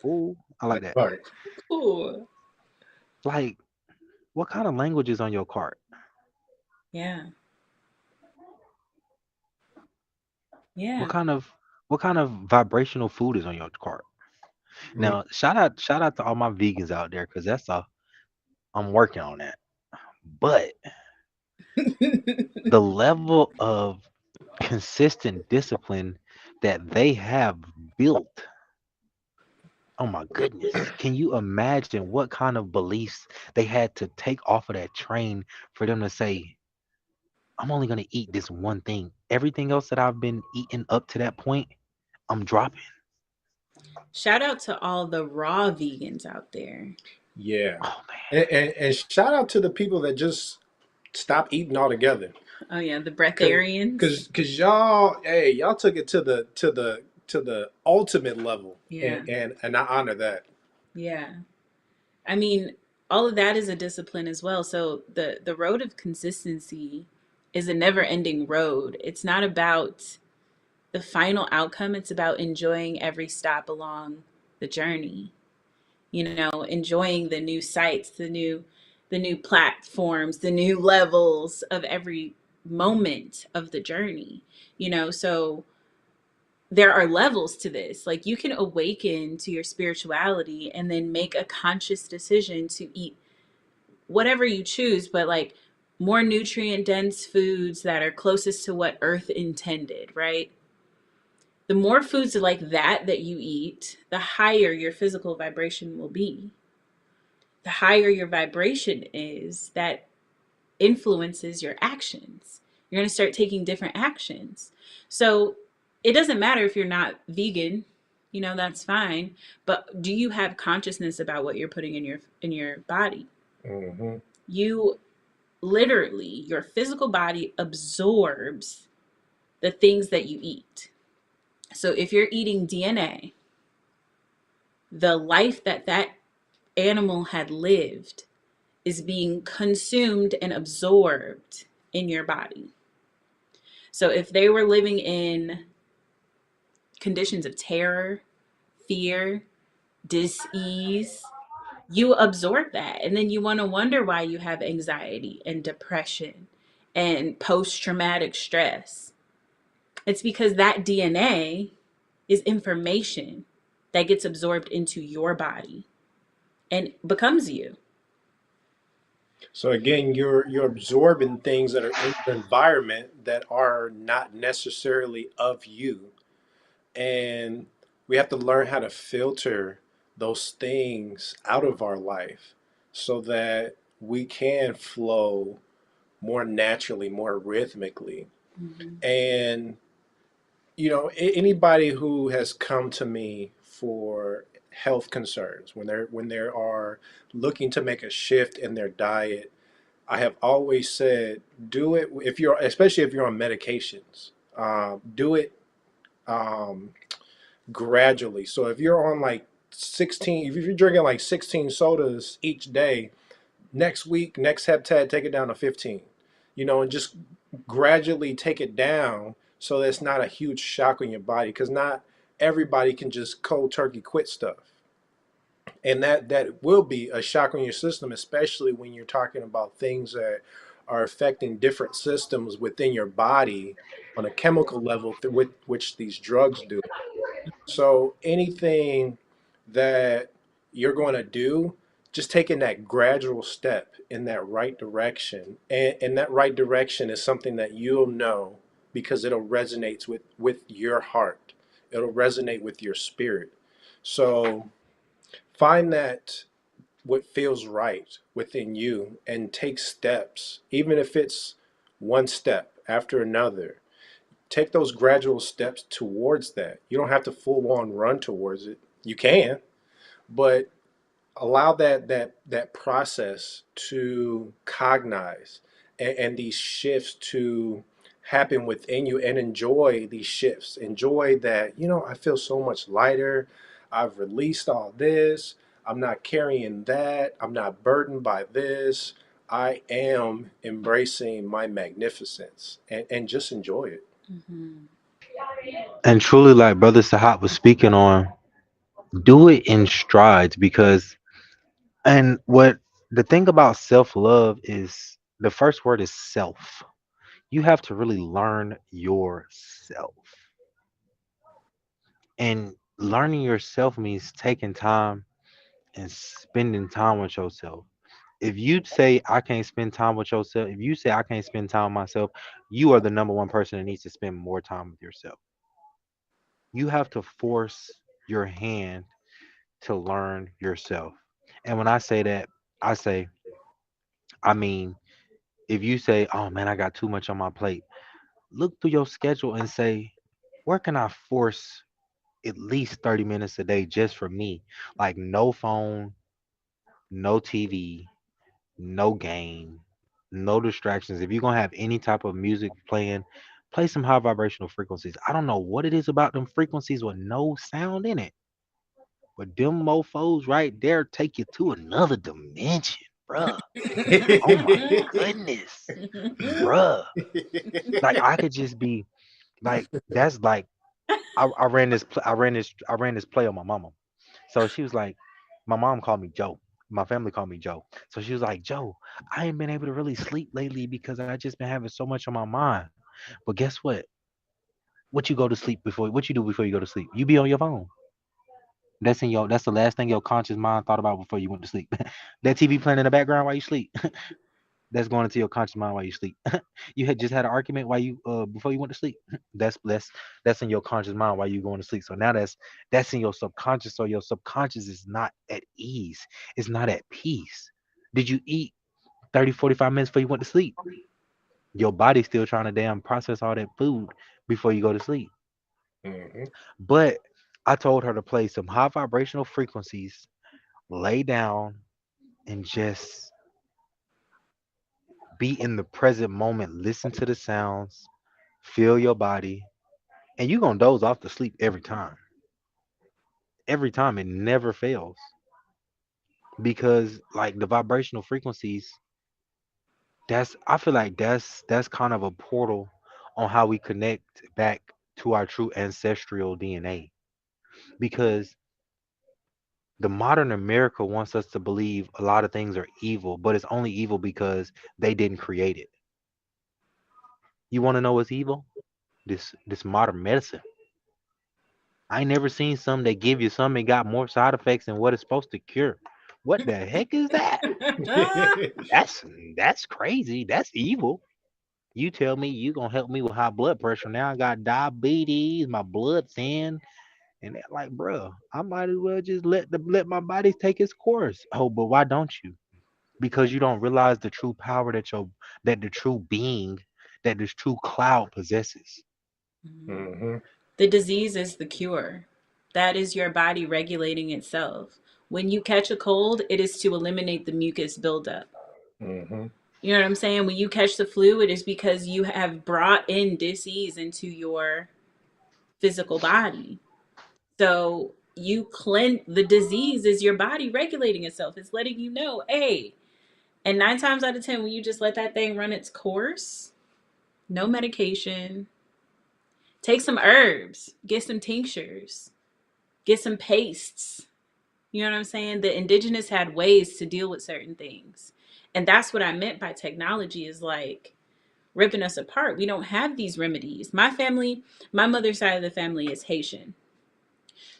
Ooh, I like That that. part. Cool. Like, what kind of language is on your cart? Yeah. What Yeah. kind of what kind of vibrational food is on your cart? Mm. Now, shout out to all my vegans out there, because I'm working on that. But the level of consistent discipline that they have built, oh my goodness. Can you imagine what kind of beliefs they had to take off of that train for them to say, I'm only going to eat this one thing. Everything else that I've been eating up to that point, I'm dropping. Shout out to all the raw vegans out there. Yeah. Oh man. And shout out to the people that just stop eating altogether. Oh yeah, the Cause, breatharians. cause y'all, hey, y'all took it to the ultimate level, Yeah. and I honor that. Yeah. I mean, all of that is a discipline as well. So the road of consistency is a never-ending road. It's not about the final outcome, it's about enjoying every stop along the journey. Enjoying the new sites, the new platforms, the new levels of every moment of the journey. So there are levels to this. Like, you can awaken to your spirituality and then make a conscious decision to eat whatever you choose, but like more nutrient dense foods that are closest to what earth intended, right? The more foods like that you eat, the higher your physical vibration will be. The higher your vibration is, that influences your actions. You're going to start taking different actions. So it doesn't matter if you're not vegan, that's fine. But do you have consciousness about what you're putting in your body? Hmm. You literally, your physical body absorbs the things that you eat. So if you're eating DNA, the life that animal had lived is being consumed and absorbed in your body. So if they were living in conditions of terror, fear, dis-ease, you absorb that. And then you want to wonder why you have anxiety and depression and post-traumatic stress. It's because that DNA is information that gets absorbed into your body and becomes you. So again, you're absorbing things that are in your environment that are not necessarily of you, and we have to learn how to filter those things out of our life so that we can flow more naturally, more rhythmically. Mm-hmm. And anybody who has come to me for health concerns, when they are looking to make a shift in their diet, I have always said, do it if you're, especially if you're on medications. Do it um, gradually. So if you're on like 16, if you're drinking like 16 sodas each day, next week, next heptad, take it down to 15. And just gradually take it down so that it's not a huge shock on your body, because not everybody can just cold turkey quit stuff. And that will be a shock on your system, especially when you're talking about things that are affecting different systems within your body on a chemical level through which these drugs do. So anything that you're going to do, just taking that gradual step in that right direction. And that right direction is something that you'll know because it'll resonate with your heart. It'll resonate with your spirit. So find that what feels right within you and take steps, even if it's one step after another, take those gradual steps towards that. You don't have to full on run towards it. You can, but allow that process to cognize, and these shifts to happen within you, and enjoy these shifts. Enjoy that, I feel so much lighter. I've released all this. I'm not carrying that. I'm not burdened by this. I am embracing my magnificence, and just enjoy it. Mm-hmm. And truly, like Brother Sahat was speaking on, do it in strides because, and what the thing about self love is, the first word is self. You have to really learn yourself. And learning yourself means taking time and spending time with yourself. If you say I can't spend time with yourself, if you say I can't spend time with myself, you are the number one person that needs to spend more time with yourself. You have to force your hand to learn yourself. And when I say that, I say, I mean, if you say, oh man, I got too much on my plate, look through your schedule and say, where can I force at least 30 minutes a day just for me? Like no phone, no TV, no game, no distractions. If you're gonna have any type of music playing, play some high vibrational frequencies. I don't know what it is about them frequencies with no sound in it, but them mofos right there take you to another dimension, bruh. Oh my goodness, bruh. Like I could just be like, that's like I ran this I ran this play on my mama. So she was like, my mom called me Joe. My family called me Joe. So she was like, Joe, I ain't been able to really sleep lately because I just been having so much on my mind. But guess what? What you do before you go to sleep? You be on your phone. That's the last thing your conscious mind thought about before you went to sleep. That TV playing in the background while you sleep. That's going into your conscious mind while you sleep. You had just had an argument while you before you went to sleep. That's in your conscious mind while you going to sleep. So now that's in your subconscious. So your subconscious is not at ease. It's not at peace. Did you eat 30, 45 minutes before you went to sleep? Your body's still trying to damn process all that food before you go to sleep. Mhm. But I told her to play some high vibrational frequencies, lay down, and just be in the present moment. Listen to the sounds, feel your body, and you're gonna doze off to sleep every time. Every time, it never fails. Because like the vibrational frequencies, that's I feel like that's kind of a portal on how we connect back to our true ancestral DNA. Because the modern America wants us to believe a lot of things are evil, but it's only evil because they didn't create it. You want to know what's evil? This modern medicine. I ain't never seen some that give you some and got more side effects than what it's supposed to cure. What the heck is that? That's that's crazy. That's evil. You tell me you gonna help me with high blood pressure. Now I got diabetes, my blood thin, and they're like, bro, I might as well just let my body take its course. Oh, but why don't you? Because you don't realize the true power that the true being, that this true cloud possesses. Mhm. Mhm. The disease is the cure. That is your body regulating itself. When you catch a cold, it is to eliminate the mucus buildup. Mhm. You know what I'm saying? When you catch the flu, it is because you have brought in disease into your physical body. So you cleanse the disease is your body regulating itself. It's letting you know, hey. And 9 times out of 10, when you just let that thing run its course, no medication, take some herbs, get some tinctures, get some pastes. You know what I'm saying? The indigenous had ways to deal with certain things. And that's what I meant by technology is like ripping us apart. We don't have these remedies. My family, my mother's side of the family is Haitian.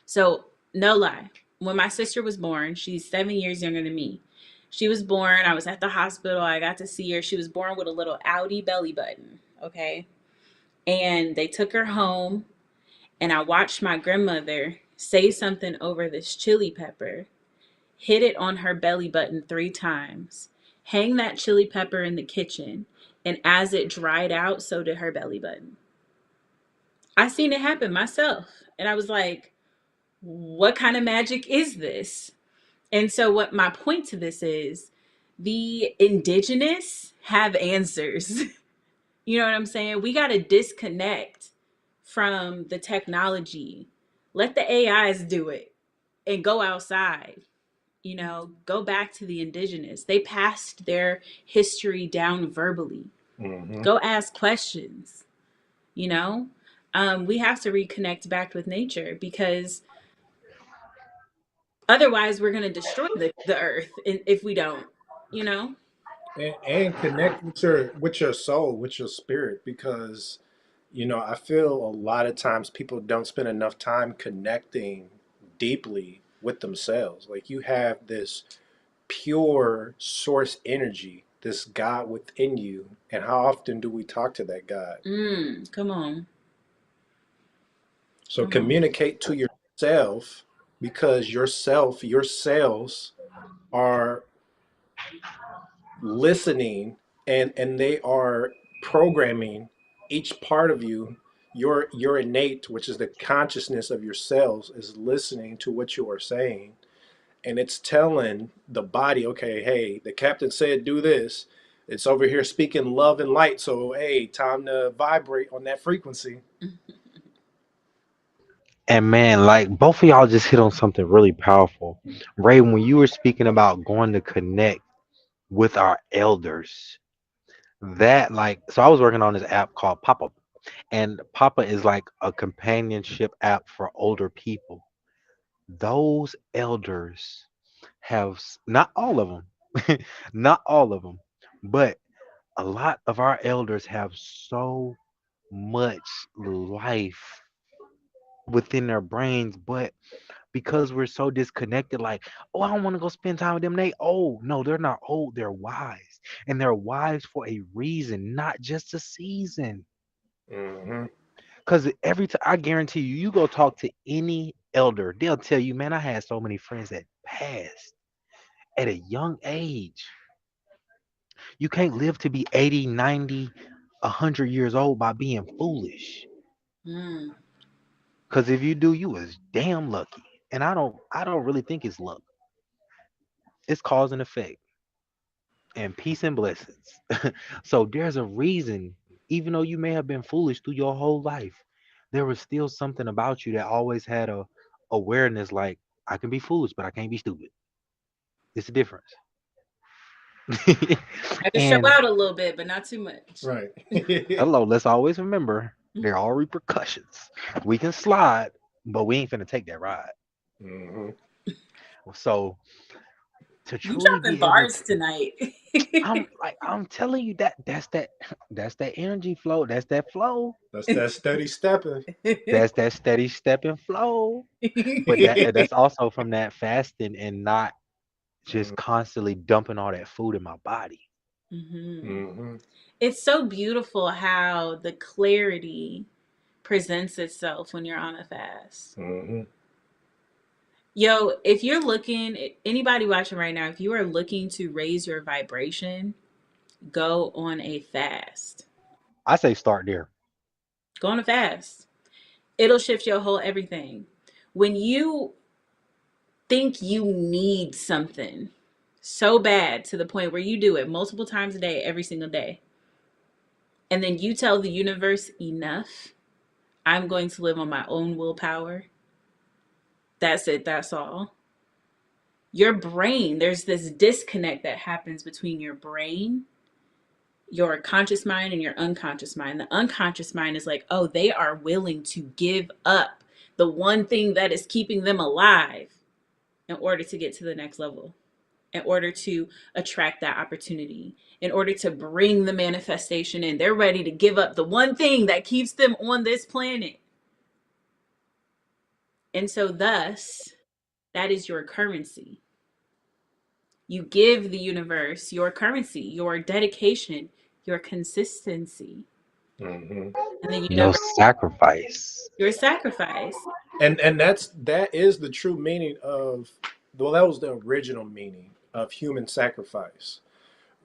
So, no lie. When my sister was born, she's 7 years younger than me. She was born, I was at the hospital, I got to see her. She was born with a little outie belly button, okay? And they took her home, and I watched my grandmother say something over this chili pepper, hit it on her belly button 3 times, hang that chili pepper in the kitchen, and as it dried out, so did her belly button. I seen it happen myself. And I was like, what kind of magic is this? And so, what my point to this is, the indigenous have answers. You know what I'm saying? We got to disconnect from the technology. Let the AIs do it and go outside. You know, go back to the indigenous. They passed their history down verbally. Mm-hmm. Go ask questions. You know, we have to reconnect back with nature because otherwise we're going to destroy the earth if we don't, you know? And connect with your soul, with your spirit, because I feel a lot of times people don't spend enough time connecting deeply with themselves. Like you have this pure source energy, this God within you, and how often do we talk to that God? Come on. So Come on. communicate to yourself, because your cells are listening, and they are programming each part of you. Your innate, which is the consciousness of your cells, is listening to what you are saying, and it's telling the body, okay, hey, the captain said do this. It's over here speaking love and light, so hey, time to vibrate on that frequency. And man, like both of y'all just hit on something really powerful. Ray, when you were speaking about going to connect with our elders, that like so I was working on this app called Papa. And Papa is like a companionship app for older people. Those elders have not all of them, not all of them, but a lot of our elders have so much life within their brains, but because we're so disconnected, like, oh, I don't want to go spend time with them. They old. No, they're not old. They're wise. And they're wise for a reason, not just a season. Mm-hmm. Because every time, I guarantee you, you go talk to any elder, they'll tell you, man, I had so many friends that passed at a young age. You can't live to be 80, 90, 100 years old by being foolish. Mm. Because if you do, you was damn lucky. And I don't really think it's luck. It's cause and effect and peace and blessings. So there's a reason, even though you may have been foolish through your whole life, there was still something about you that always had a awareness like I can be foolish, but I can't be stupid. It's a difference. I can show And out a little bit, but not too much. Right. hello, let's always remember there are repercussions. We can slide, but we ain't finna take that ride. Mm-hmm. So to You truly dropping be able bars to tonight. I'm telling you that that's that energy flow. That's that flow. That's that steady stepping. That's that steady step and flow. But that's also from that fasting and not just constantly dumping all that food in my body. Hmm. Mm-hmm. It's so beautiful how the clarity presents itself when you're on a fast. Mm-hmm. Yo, if you're looking, anybody watching right now, if you are looking to raise your vibration, go on a fast. I say start there. Go on a fast. It'll shift your whole everything. When you think you need something so bad to the point where you do it multiple times a day, every single day, and then you tell the universe, enough, I'm going to live on my own willpower. That's it. That's all. Your brain, there's this disconnect that happens between your brain, your conscious mind, and your unconscious mind. The unconscious mind is like, oh, they are willing to give up the one thing that is keeping them alive in order to get to the next level, in order to attract that opportunity, in order to bring the manifestation in. They're ready to give up the one thing that keeps them on this planet. And so, thus, that is your currency. You give the universe your currency, your dedication, your consistency. Mm-hmm. And the Your universe, sacrifice. your sacrifice. And that is the true meaning of, well, that was the original meaning of human sacrifice.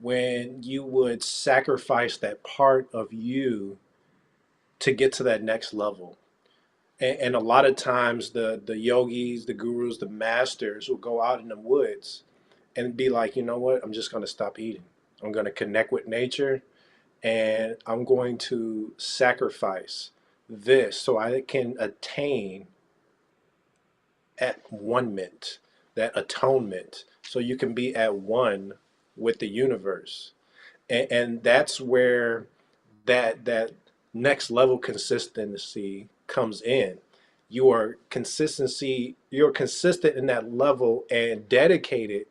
When you would sacrifice that part of you to get to that next level. And a lot of times the yogis, the gurus, the masters will go out in the woods and be like, you know what? I'm just going to stop eating. I'm going to connect with nature, and I'm going to sacrifice this so I can attain at one mint, that atonement, so you can be at one with the universe. And that's where that next level consistency comes in. You're consistent in that level and dedicated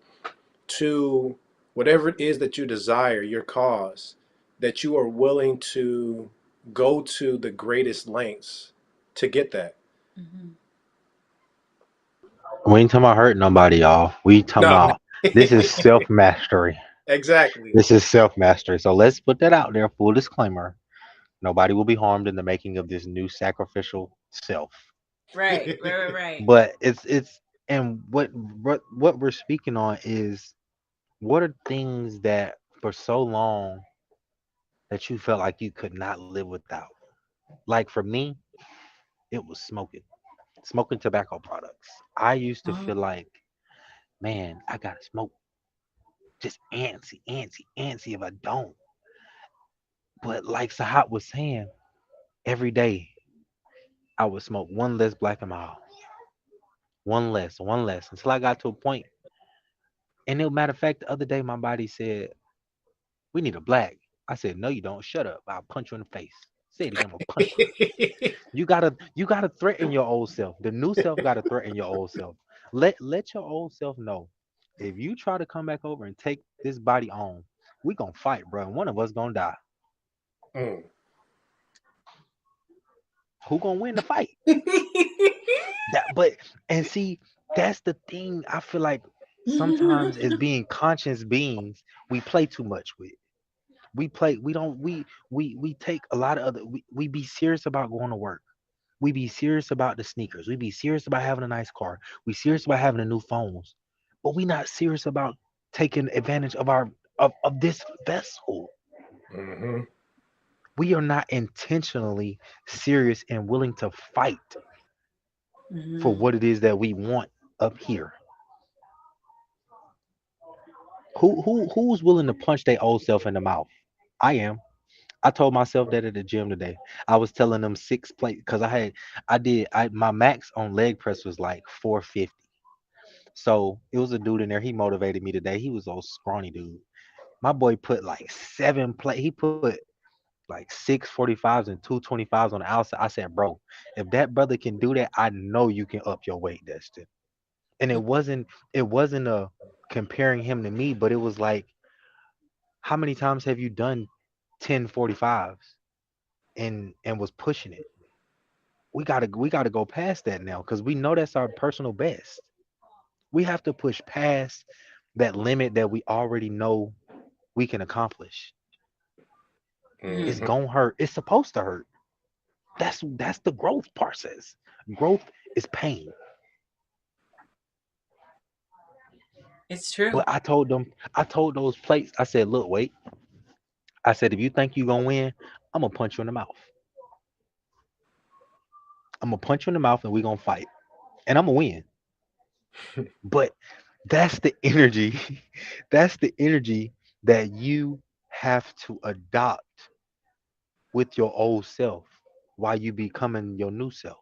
to whatever it is that you desire, your cause, that you are willing to go to the greatest lengths to get that. Mm-hmm. We ain't talking about hurting nobody, y'all. We talking No, no. about this is self mastery. Exactly. This is self mastery. So let's put that out there. Full disclaimer: nobody will be harmed in the making of this new sacrificial self. Right, right, right, right. But it's and what we're speaking on is what are things that for so long that you felt like you could not live without. Like for me, it was smoking tobacco products. I used to feel Oh. like, man, I gotta smoke, just antsy, antsy, antsy if I don't. But like Sahat was saying, every day I would smoke one less black in my house, one less, until I got to a point. And no matter of fact, the other day my body said, "We need a black." I said, "No, you don't. Shut up. I'll punch you in the face." Say it again. I'm gonna punch you. You gotta threaten your old self. The new self gotta threaten your old self. Let your old self know. If you try to come back over and take this body on, we gonna fight, bro. And one of us gonna die. Mm. Who gonna win the fight? But and see, that's the thing. I feel like sometimes as being conscious beings, we play too much with. We play. We don't. We take a lot of other. We be serious about going to work. We be serious about the sneakers. We be serious about having a nice car. We serious about having the new phones. But we not serious about taking advantage of our of this vessel. Hmm. We are not intentionally serious and willing to fight for Mm-hmm. what it is that we want up here. Who's willing to punch their old self in the mouth? I am. I told myself that at the gym today. I was telling them six plate because I my max on leg press was like 450. So it was a dude in there. He motivated me today. He was a scrawny dude. My boy put like seven plate. He put like 645s and 225s on the outside. I said, bro, if that brother can do that, I know you can up your weight, Destiny. And it wasn't a comparing him to me, but it was like, how many times have you done 1045s and was pushing it? We gotta go past that now because we know that's our personal best. We have to push past that limit that we already know we can accomplish. It's Mm. Hmm. gonna hurt. It's supposed to hurt. That's the growth process. Growth is pain. It's true. But I told those plates, I said, look, wait. I said, if you think you're gonna win, I'm gonna punch you in the mouth. I'm gonna punch you in the mouth and we're gonna fight. And I'm gonna win. But that's the energy. That's the energy that you have to adopt with your old self while you becoming your new self.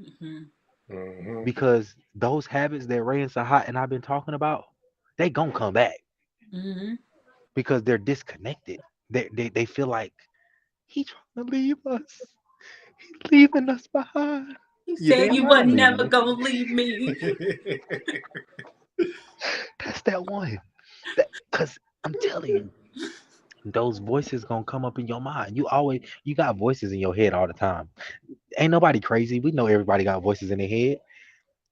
Mm-hmm. Hmm. Because those habits that Ray and Sahat and I've been talking about, they gonna come back Mm-hmm. because they're disconnected. They feel like he trying to leave us. He's leaving us behind. You You said damn you right wasn't I'm leaving never you. gonna leave me. That's that one. Cause I'm telling you, those voices gonna come up in your mind. You got voices in your head all the time. Ain't nobody crazy. We know everybody got voices in their head.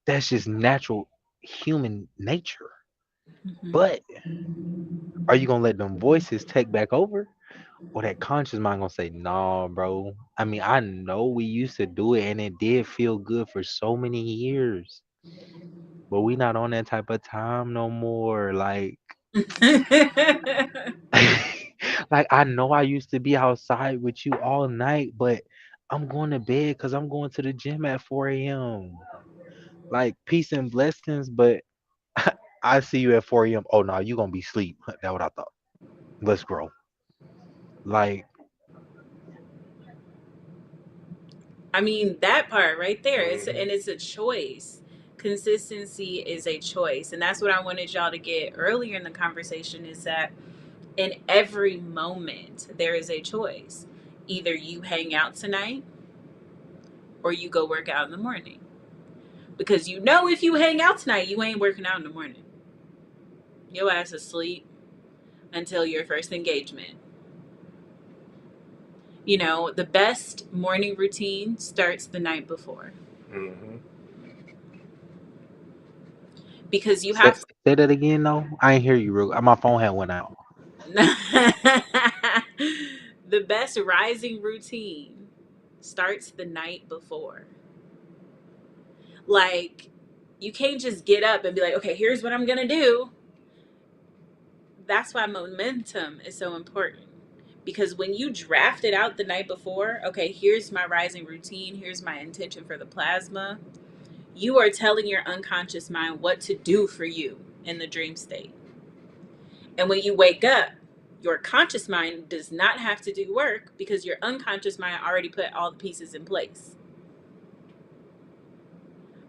That's just natural human nature. Mm-hmm. But are you gonna let them voices take back over? Or that conscious mind gonna say, nah, bro. I mean, I know we used to do it and it did feel good for so many years. But we not on that type of time no more. Like like I know I used to be outside with you all night, but I'm going to bed because I'm going to the gym at 4 a.m. Like peace and blessings, but I see you at 4 a.m. Oh no, you gonna be asleep. That's what I thought. Let's grow. Like, I mean, that part right there, it's a choice. Consistency is a choice. And that's what I wanted y'all to get earlier in the conversation is that in every moment, there is a choice. Either you hang out tonight or you go work out in the morning. Because you know if you hang out tonight, you ain't working out in the morning. Your ass is asleep until your first engagement. You know, the best morning routine starts the night before. Mm-hmm. Because you say, have say that again, though. I ain't hear you. My phone had went out. the best rising routine starts the night before. Like, you can't just get up and be like, okay, here's what I'm going to do. That's why momentum is so important. Because when you draft it out the night before, okay, here's my rising routine, here's my intention for the plasma, you are telling your unconscious mind what to do for you in the dream state. And when you wake up, your conscious mind does not have to do work because your unconscious mind already put all the pieces in place.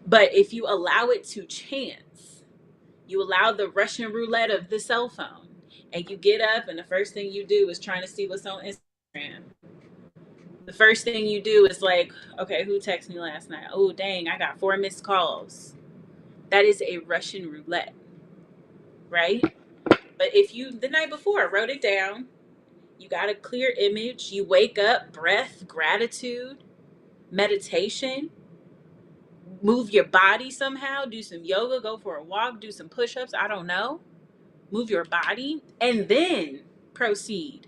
But if you allow it to chance, you allow the Russian roulette of the cell phone, and you get up and the first thing you do is trying to see what's on Instagram. The first thing you do is like, okay, who texted me last night? Oh, dang, I got 4 missed calls. That is a Russian roulette, right? But if you, the night before, wrote it down, you got a clear image, you wake up, breath, gratitude, meditation, move your body somehow, do some yoga, go for a walk, do some push ups, I don't know. Move your body, and then proceed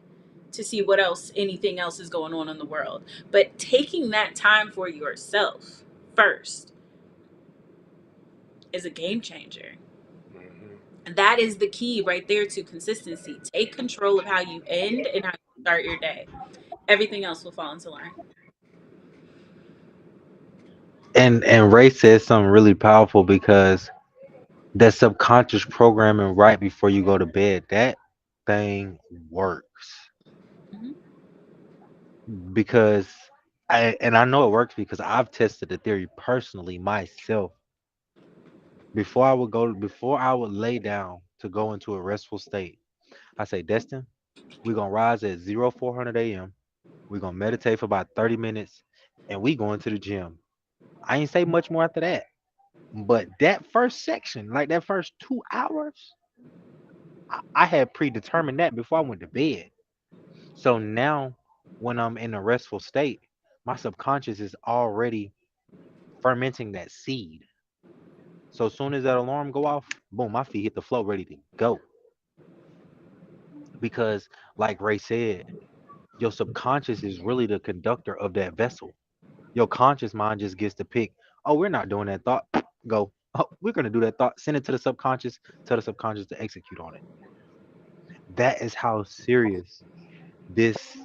to see what else, anything else is going on in the world. But taking that time for yourself first is a game changer. Mm-hmm. And that is the key right there to consistency. Take control of how you end and how you start your day. Everything else will fall into line. And Ray said something really powerful because that subconscious programming right before you go to bed, that thing works. Mm-hmm. Because I know it works because I've tested the theory personally myself. Before I would lay down to go into a restful state, I say, Destin, we're gonna rise at 0400 a.m. We're gonna meditate for about 30 minutes and we going to the gym. I ain't say much more after that. But that first section, like that first 2 hours, I had predetermined that before I went to bed. So now when I'm in a restful state, my subconscious is already fermenting that seed. So as soon as that alarm go off, boom, my feet hit the floor ready to go. Because like Ray said, your subconscious is really the conductor of that vessel. Your conscious mind just gets to pick, oh, we're not doing that thought. Go. Oh, we're gonna do that thought. Send it to the subconscious, tell the subconscious to execute on it. That is how serious this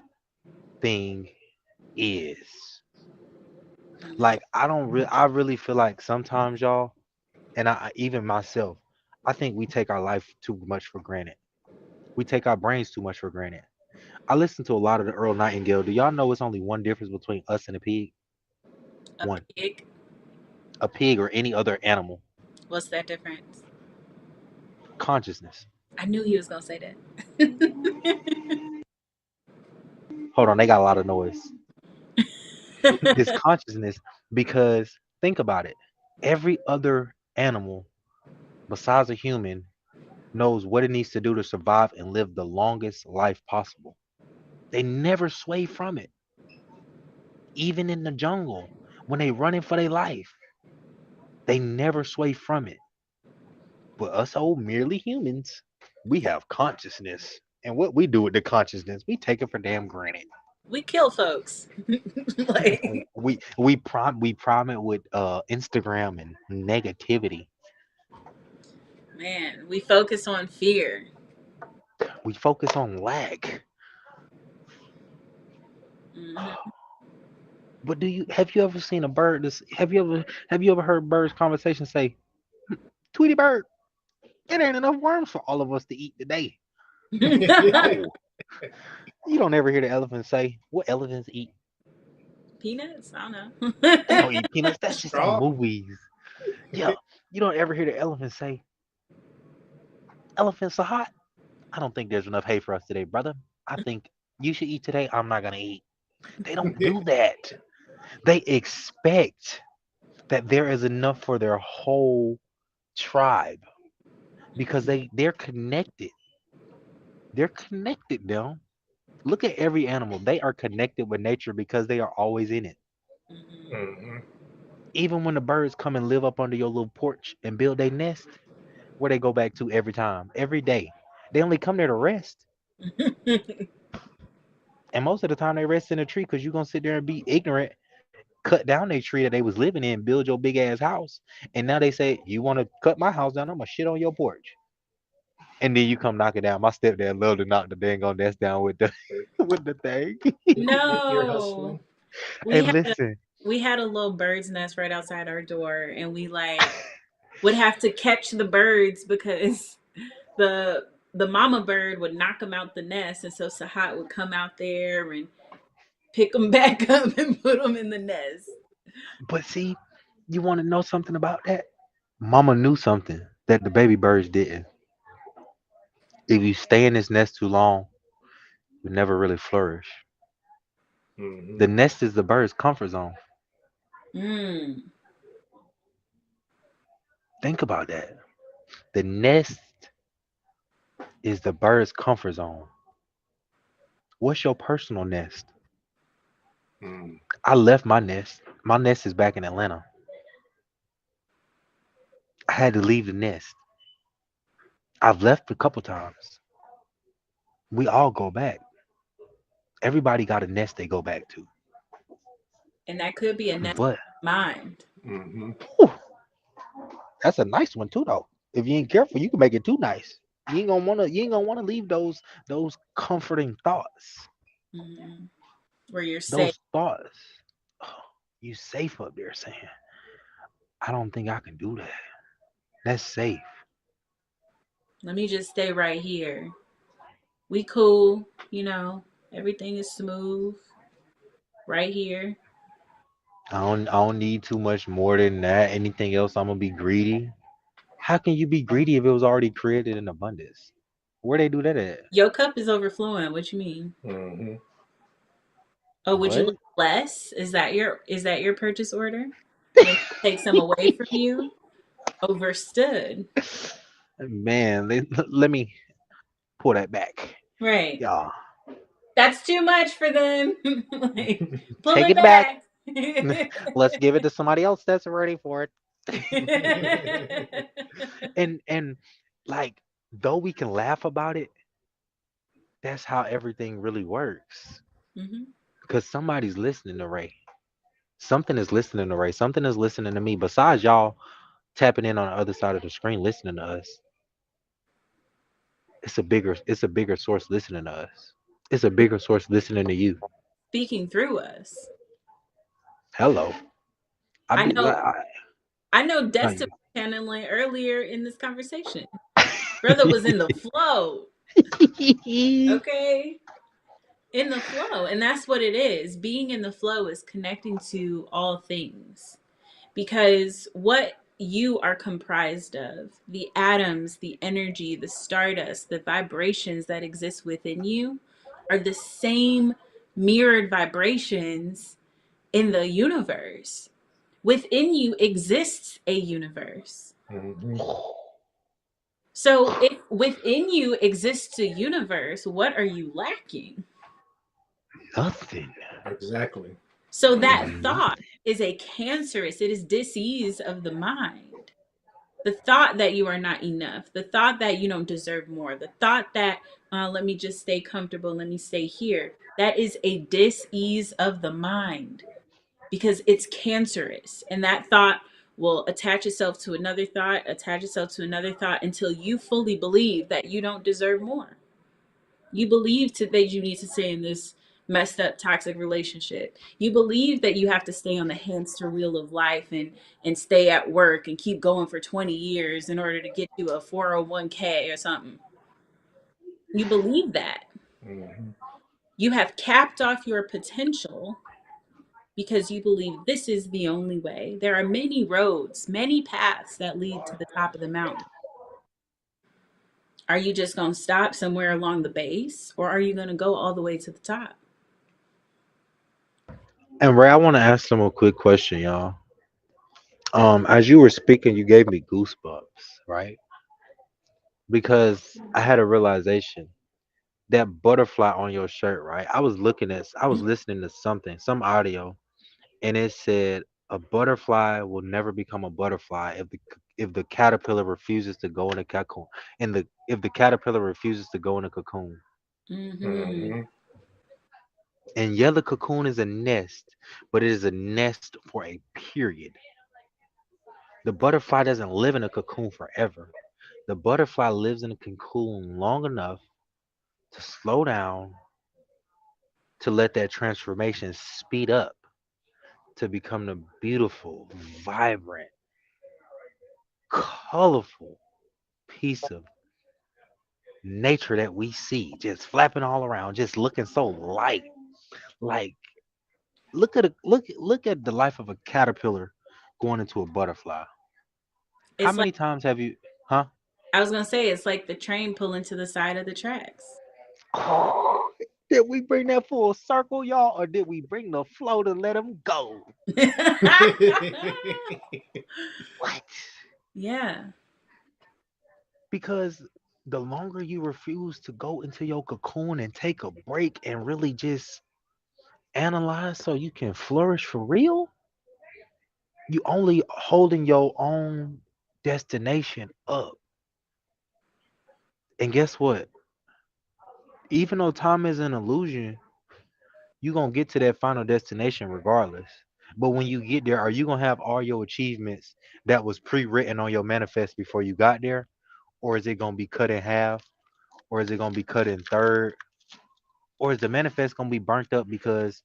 thing is. Like I really feel like sometimes y'all, and even myself, I think we take our life too much for granted. We take our brains too much for granted. I listen to a lot of the Earl Nightingale. Do y'all know it's only one difference between us and a pig? A One. pig. A pig or any other animal. What's that difference? Consciousness. I knew he was gonna say that. Hold on, they got a lot of noise. It's consciousness because think about it. Every other animal besides a human knows what it needs to do to survive and live the longest life possible. They never sway from it. Even in the jungle, when they running for their life, they never sway from it. But us old merely humans, we have consciousness. And what we do with the consciousness, we take it for damn granted. We kill folks. Like, We prime it with Instagram and negativity. man, we focus on fear. We focus on lack. Hmm. But have you ever seen a bird? Have you ever heard birds conversation say, "Tweety bird, it ain't enough worms for all of us to eat today." No, you don't ever hear the elephant say, "What elephants eat? Peanuts? I They don't don't eat peanuts. That's just in Straw. movies." Yeah, you don't ever hear the elephant say, "Elephants are hot. I don't think there's enough hay for us today, brother. I think you should eat today. I'm not gonna eat." They don't do that. They expect that there is enough for their whole tribe because they're connected. They're connected now. Look at every animal. They are connected with nature because they are always in it. know. Mhm. Even when the birds come and live up under your little porch and build their nest, where they go back to every time, every day. They only come there to rest. And most of the time they rest in a tree because you're gonna sit there and be ignorant, cut down their tree that they was living in, build your big ass house. And now they say, you wanna cut my house down, I'm gonna shit on your porch. And then you come knock it down. My stepdad loved to knock the dang on nest down with the with the thing. Ear No. hustling. We Hey, had a listen. we had a little bird's nest right outside our door, and we like would have to catch the birds because the the mama bird would knock them out the nest, and so Sahat would come out there and pick them back up and put them in the nest. But see, you want to know something about that? Mama knew something that the baby birds didn't. If you stay in this nest too long, you never really flourish. Hmm. The nest is the bird's comfort zone. Mm. Think about that. The nest is the bird's comfort zone. What's your personal nest? Mm. I left my nest. My nest is back in Atlanta. I had to leave the nest. I've left a couple times. We all go back. Everybody got a nest they go back to. And that could be a nest But mind. Hmm. whew, that's a nice one too, though. If you ain't careful, you can make it too nice. You ain't gonna wanna leave those comforting thoughts. Hmm. Where you're safe. Those thoughts. Oh, you safe up there saying, I don't think I can do that. That's safe. Let me just stay right here. We cool, everything is smooth right here. I don't need too much more than that. Anything else, I'm gonna be greedy. How can you be greedy if it was already created in abundance? Where they do that at? Your cup is overflowing. What you mean? Hmm. Oh, would you like What? less? Is that your purchase order? Want me to take some away from you? Overstood. Man, let me pull that back. Right. Y'all, That's too much for them. Like, pull take it it back. back. Let's give it to somebody else that's ready for it. And like, though we can laugh about it, that's how everything really works. Hmm. Because somebody's listening to Ray. Something is listening to Ray. Something is listening to me. Besides y'all tapping in on the other side of the screen listening to us, it's a bigger source listening to us. It's a bigger source listening to you. Speaking through us. Hello. I I be know. like, I know. I, Destine was channeling earlier in this conversation. Brother was in the flow. Okay, in the flow, and that's what it is. Being in the flow is connecting to all things, because what you are comprised of, the atoms, the energy, the stardust, the vibrations that exist within you, are the same mirrored vibrations in the universe. Within you exists a universe. Hmm. So if within you exists a universe, what are you lacking? nothing. Exactly. So that thought Nothing. is a cancerous, it is disease of the mind. The thought that you are not enough, the thought that you don't deserve more, the thought that, let me just stay comfortable, let me stay here, that is a disease of the mind, because it's cancerous. And that thought will attach itself to another thought, attach itself to another thought, until you fully believe that you don't deserve more. You believe that you need to stay in this messed up toxic relationship. You believe that you have to stay on the hamster wheel of life and stay at work and keep going for 20 years in order to get you a 401k or something. You believe that. Mhm. You have capped off your potential because you believe this is the only way. There are many roads, many paths that lead to the top of the mountain. Are you just going to stop somewhere along the base, or are you going to go all the way to the top? And Ray, I want to ask them a quick question, y'all. As you were speaking, you gave me goosebumps, right? Because I had a realization that butterfly on your shirt, right? I was listening to something, some audio, and it said a butterfly will never become a butterfly if the caterpillar refuses to go in a cocoon, and the if the caterpillar refuses to go in a cocoon. Mm-hmm. Mhm. And yeah, the cocoon is a nest, but it is a nest for a period. The butterfly doesn't live in a cocoon forever. The butterfly lives in a cocoon long enough to slow down, to let that transformation speed up, to become the beautiful, vibrant, colorful piece of nature that we see, just flapping all around, just looking so light. Like look at the life of a caterpillar going into a butterfly. How It's like, many times have you, huh? I was going to say, it's like the train pulling to the side of the tracks. Did we bring that full circle, y'all, or did we bring the flow to let them go? What? Yeah. Because the longer you refuse to go into your cocoon and take a break and really just analyze so you can flourish for real, you only holding your own destination up. And guess what? Even though time is an illusion, you're gonna get to that final destination regardless. But when you get there, are you gonna have all your achievements that was pre-written on your manifest before you got there? Or is it gonna be cut in half? Or is it gonna be cut in third? Or is the manifest gonna be burnt up because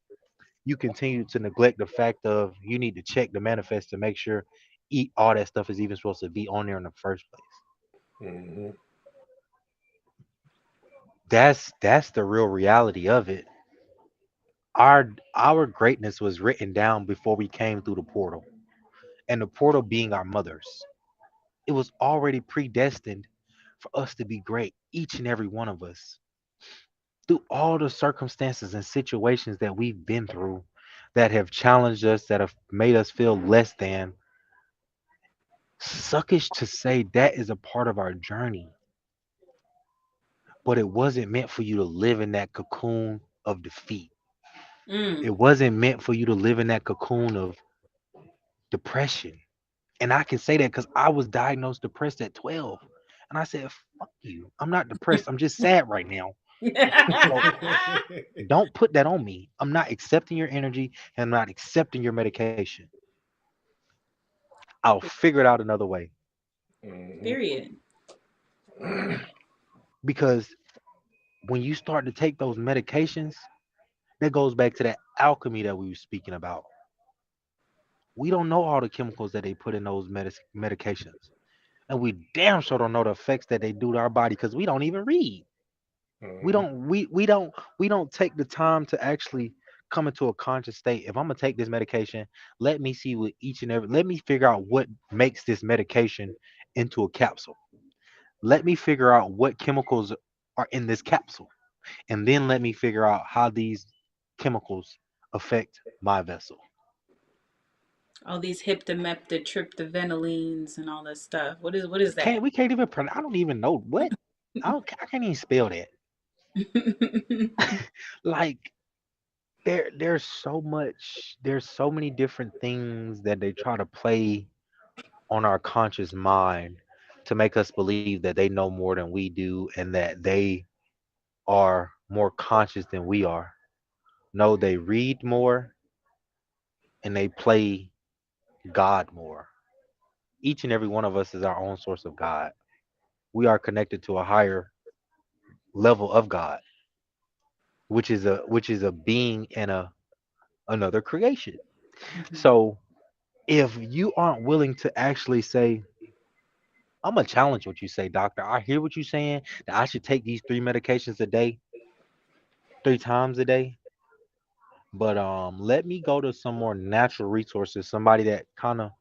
you continue to neglect the fact of you need to check the manifest to make sure eat all that stuff is even supposed to be on there in the first place? Mhm. That's the real reality of it. Our greatness was written down before we came through the portal, and the portal being our mothers. It was already predestined for us to be great, each and every one of us, through all the circumstances and situations that we've been through that have challenged us, that have made us feel less than. Suckish to say that is a part of our journey, but it wasn't meant for you to live in that cocoon of defeat. Mm. It wasn't meant for you to live in that cocoon of depression. And I can say that because I was diagnosed depressed at 12. And I said, fuck you. I'm not depressed. I'm just sad right now. So don't put that on me. I'm not accepting your energy and I'm not accepting your medication. I'll figure it out another way. Mhm. Period. Because when you start to take those medications, that goes back to that alchemy that we were speaking about. We don't know all the chemicals that they put in those medications. And we damn sure don't know the effects that they do to our body because we don't even read. We Mhm. don't we we don't we don't take the time to actually come into a conscious state. If I'm gonna take this medication, let me see what each and every let me figure out what makes this medication into a capsule. Let me figure out what chemicals are in this capsule. And then let me figure out how these chemicals affect my vessel. All these hyptomeptitryptophanolines and all this stuff. What is that? We can't even I don't even know what. I can't even spell that. Like there's so many different things that they try to play on our conscious mind to make us believe that they know more than we do and that they are more conscious than we are. No, they read more and they play God more. Each and every one of us is our own source of God. We are connected to a higher level of God. which is a being and another creation. Mhm. So if you aren't willing to actually say, I'm gonna challenge what you say, doctor. I hear what you're saying that I should take these three medications a day, three times a day. But let me go to some more natural resources, somebody that kind of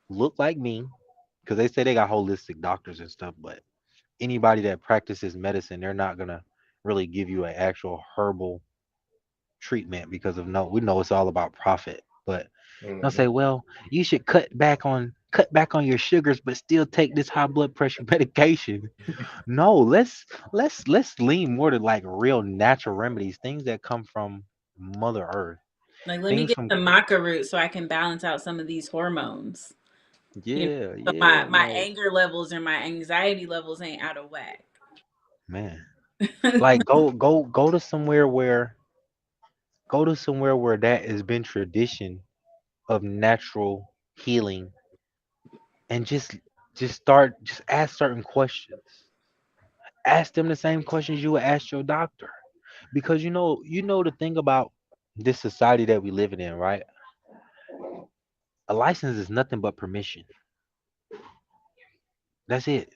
look like me, because they say they got holistic doctors and stuff, but anybody that practices medicine, they're not gonna really give you an actual herbal treatment because of no, we know it's all about profit. But they'll Hmm. say, well, you should cut back on your sugars, but still take this high blood pressure medication. No, let's lean more to like real natural remedies, things that come from Mother Earth, Like, let me things get from the maca root so I can balance out some of these hormones. You know, yeah, so yeah, my like anger levels or my anxiety levels ain't out of whack. man, like go to somewhere where that has been tradition of natural healing, and just ask certain questions. Ask them the same questions you would ask your doctor, because the thing about this society that we living in, right? A license is nothing but permission. That's it.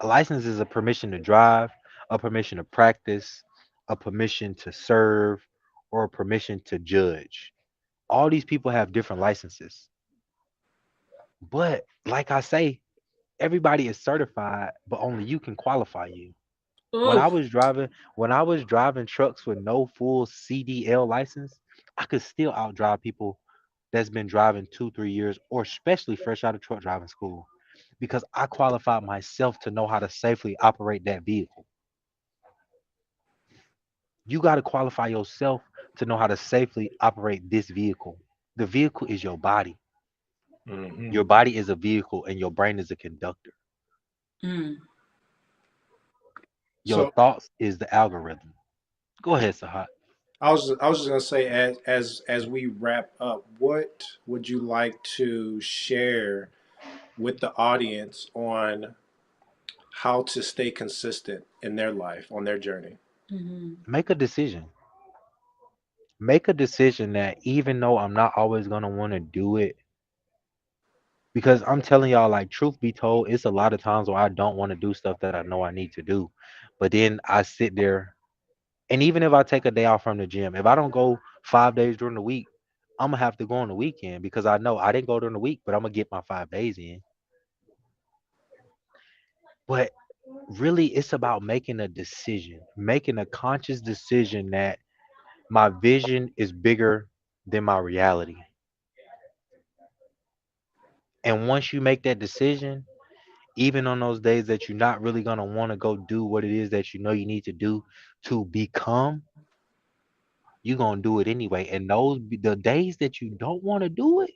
A license is a permission to drive, a permission to practice, a permission to serve, or a permission to judge. All these people have different licenses. But like I say, everybody is certified, but only you can qualify you. When I Oof. was driving, when I was driving trucks with no full CDL license, I could still outdrive people that's been driving 2, 3 years, or especially fresh out of truck driving school, because I qualified myself to know how to safely operate that vehicle. You got to qualify yourself to know how to safely operate this vehicle. The vehicle is your body. Hmm. Your body is a vehicle, and your brain is a conductor. Mm. Your So thoughts is the algorithm. Go ahead, Sahat. I was just gonna say, as we wrap up, what would you like to share with the audience on how to stay consistent in their life on their journey? Mhm. Make a decision. Make a decision that even though I'm not always gonna want to do it, because I'm telling y'all, like, truth be told, it's a lot of times where I don't want to do stuff that I know I need to do. But then I sit there, and even if I take a day off from the gym, if I don't go 5 days during the week, I'm gonna have to go on the weekend because I know I didn't go during the week, but I'm gonna get my 5 days in. But really, it's about making a decision, making a conscious decision that my vision is bigger than my reality. And once you make that decision, even on those days that you're not really going to want to go do what it is that you know you need to do to become, you're going to do it anyway. And those be the days that you don't want to do it,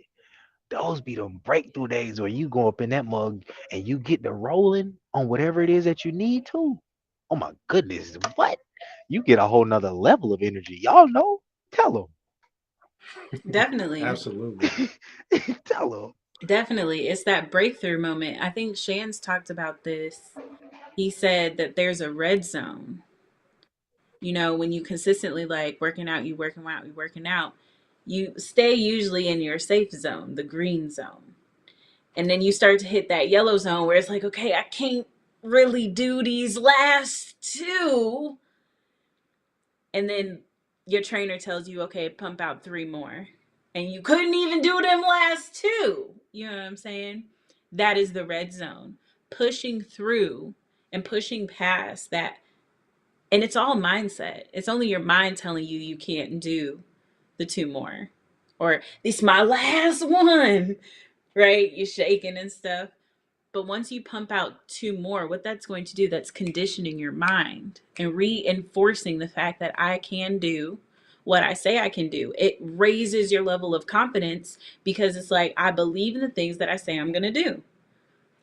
those be the breakthrough days where you go up in that mug and you get the rolling on whatever it is that you need to. Oh my goodness, what? You get a whole nother level of energy. Y'all know? Tell Definitely. Absolutely. them. Tell them. Definitely. It's that breakthrough moment. I think Shan's talked about this. He said that there's a red zone. You know, when you consistently like working out, you working out, you stay usually in your safe zone, the green zone. And then you start to hit that yellow zone where it's like, okay, I can't really do these last two. And then your trainer tells you, okay, pump out three more. And you couldn't even do them last two. You know what I'm saying? That is the red zone. Pushing through and pushing past that. And it's all mindset. It's only your mind telling you you can't do the two more. Or this is my last one, right? You're shaking and stuff. But once you pump out two more, what that's going to do, that's conditioning your mind and reinforcing the fact that I can do what I say I can do. It raises your level of confidence because it's like, I believe in the things that I say I'm going to do.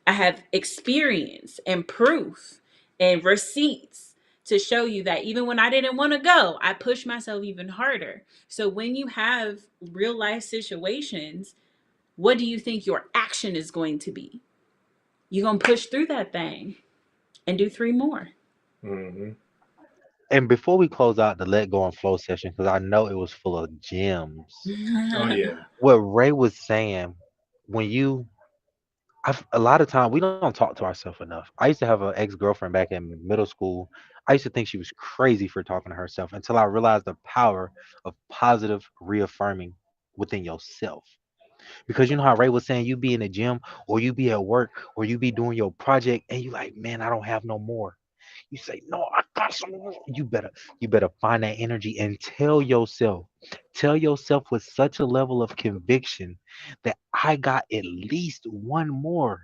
I have experience and proof and receipts to show you that even when I didn't want to go, I pushed myself even harder. So when you have real life situations, what do you think your action is going to be? You're going to push through that thing and do three more. Hmm. And before we close out the let go and flow session, because I know it was full of gems. Oh yeah. What Ray was saying, when you a lot of time we don't talk to ourselves enough. I used to have an ex girlfriend back in middle school. I used to think she was crazy for talking to herself until I realized the power of positive reaffirming within yourself. Because you know how Ray was saying, you be in the gym or you be at work or you be doing your project and you like, man, I don't have no more. You say, no, I got some more. You better find that energy and tell yourself with such a level of conviction that I got at least one more.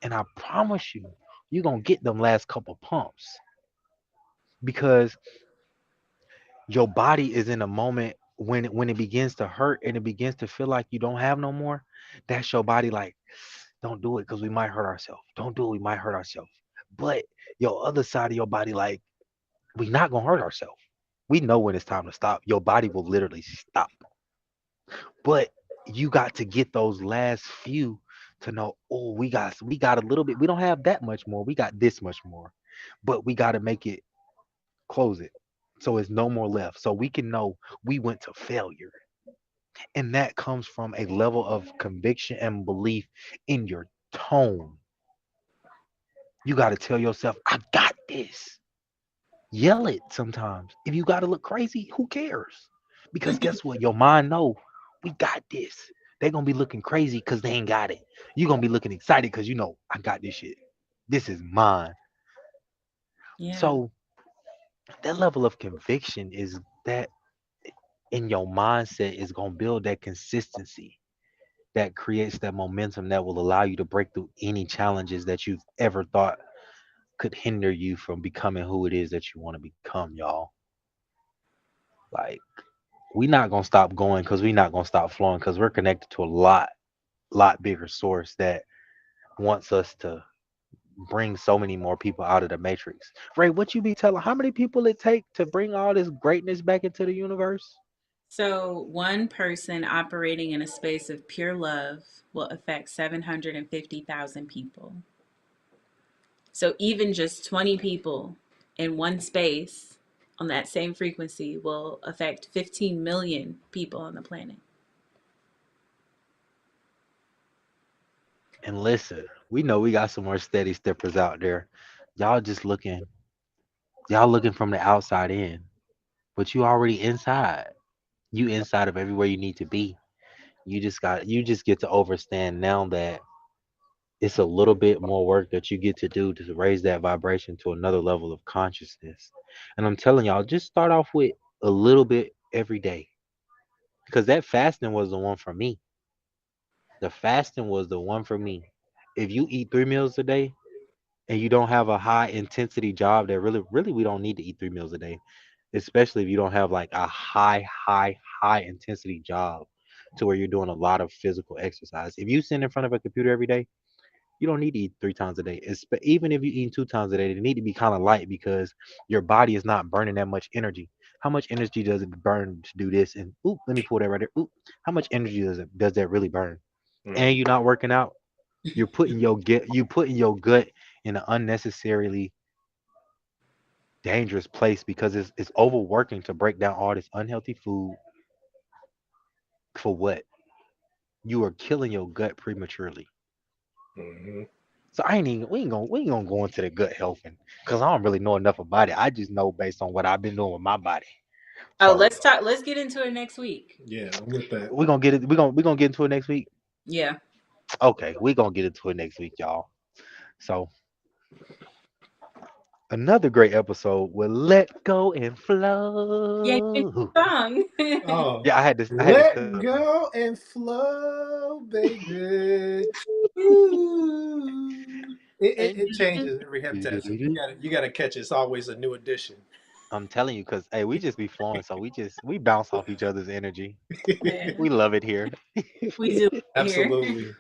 And I promise you, you're gonna get them last couple pumps because your body is in a moment when it begins to hurt and it begins to feel like you don't have no more. That's your body like, don't do it because we might hurt ourselves. Don't do it, we might hurt ourselves. But your other side of your body, like, we not gonna hurt ourselves. We know when it's time to stop. Your body will literally stop. But you got to get those last few to know, oh, we got a little bit. We don't have that much more. We got this much more. But we got to make it close it. So it's no more left. So we can know we went to failure. And that comes from a level of conviction and belief in your tone. You got to tell yourself, I got this. Yell it sometimes. If you got to look crazy, who cares? Because guess what? Your mind know we got this. They're going to be looking crazy because they ain't got it. You're going to be looking excited because you know, I got this shit. This is mine. Yeah. So that level of conviction is that in your mindset is going to build that consistency that creates that momentum that will allow you to break through any challenges that you've ever thought could hinder you from becoming who it is that you want to become, y'all. Like, we not gonna stop going because we not gonna stop flowing because we're connected to a lot bigger source that wants us to bring so many more people out of the matrix. Ray, what you be telling how many people it take to bring all this greatness back into the universe? So, one person operating in a space of pure love will affect 750,000 people. So, even just 20 people in one space on that same frequency will affect 15 million people on the planet. And listen, we know we got some more steady steppers out there. Y'all just y'all looking from the outside in, but you already inside. You inside of everywhere you need to be. You just get to overstand now that it's a little bit more work that you get to do to raise that vibration to another level of consciousness. And I'm telling y'all, just start off with a little bit every day. Because that fasting was the one for me. The fasting was the one for me. If you eat 3 meals a day and you don't have a high intensity job that really we don't need to eat 3 meals a day, especially if you don't have like a high intensity job to where you're doing a lot of physical exercise. If you sit in front of a computer every day, you don't need to eat 3 times a day. Even if you eat 2 times a day, they need to be kind of light because your body is not burning that much energy. How much energy does it burn to do this? And oop, let me pull that right there. Oop, how much energy does that really burn? And Mm. you're not working out. You putting your gut in an unnecessarily dangerous place because it's overworking to break down all this unhealthy food for what? You are killing your gut prematurely. Hmm. So I ain't even we ain't gonna go into the gut health and because I don't really know enough about it. I just know based on what I've been doing with my body. Oh, So let's get into it next week. Yeah, I'm with that. we're gonna get it. We're gonna get into it next week. Yeah. Okay, we're gonna get into it next week, y'all. So another great episode with Let Go and Yeah, you Flow. did song. Oh, Yeah, I had this let go and flow, baby. Ooh. It changes every habitat, so you gotta catch it. It's always a new edition. I'm telling you, cause hey, we just be flowing, so we bounce off each other's energy. Yeah, We love it here. we do here. Absolutely.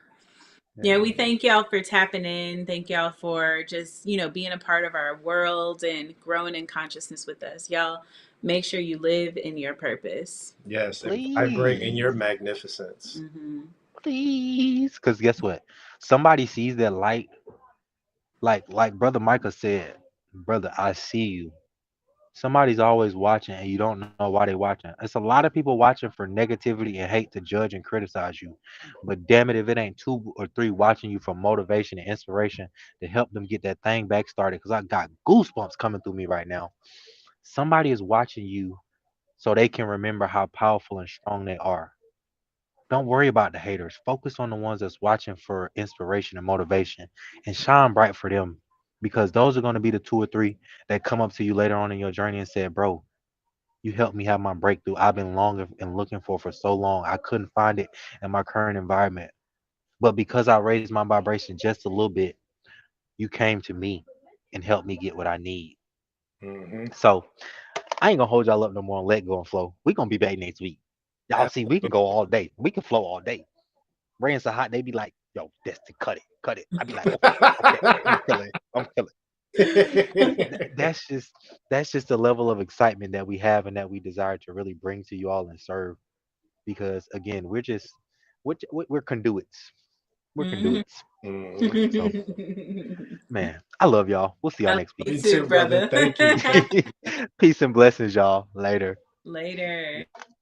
Yeah, Yeah. we thank y'all for tapping in. Thank y'all for just, being a part of our world and growing in consciousness with us. Y'all make sure you live in your purpose. Yes, and vibrate in your Please. magnificence. Hmm. Please. Because guess what? Somebody sees that light, like Brother Micah said, brother, I see you. Somebody's always watching and you don't know why they're watching. It's a lot of people watching for negativity and hate to judge and criticize you. But damn it, if it ain't two or three watching you for motivation and inspiration to help them get that thing back started, because I got goosebumps coming through me right now. Somebody is watching you so they can remember how powerful and strong they are. Don't worry about the haters. Focus on the ones that's watching for inspiration and motivation and shine bright for them, because those are going to be the two or three that come up to you later on in your journey and say, bro, you helped me have my breakthrough. I've been longing and looking for so long. I couldn't find it in my current environment. But because I raised my vibration just a little bit, you came to me and helped me get what I need. Hmm. So I ain't gonna hold y'all up no more and let go and flow. We gonna be back next week. Y'all see, we can Absolutely. go all day. We can flow all day. Ray and Sahat, they be like, yo, Destiny, cut it, cut it. I be like, okay, okay, I'm killing, I'm killing. That's just the level of excitement that we have and that we desire to really bring to you all and serve. Because again, we're conduits. We're Mhm. conduits. Hmm. So man, I love y'all. We'll see y'all I love next week. you Me too, too, brother. brother. Thank you. Peace and blessings, y'all. Later. Later.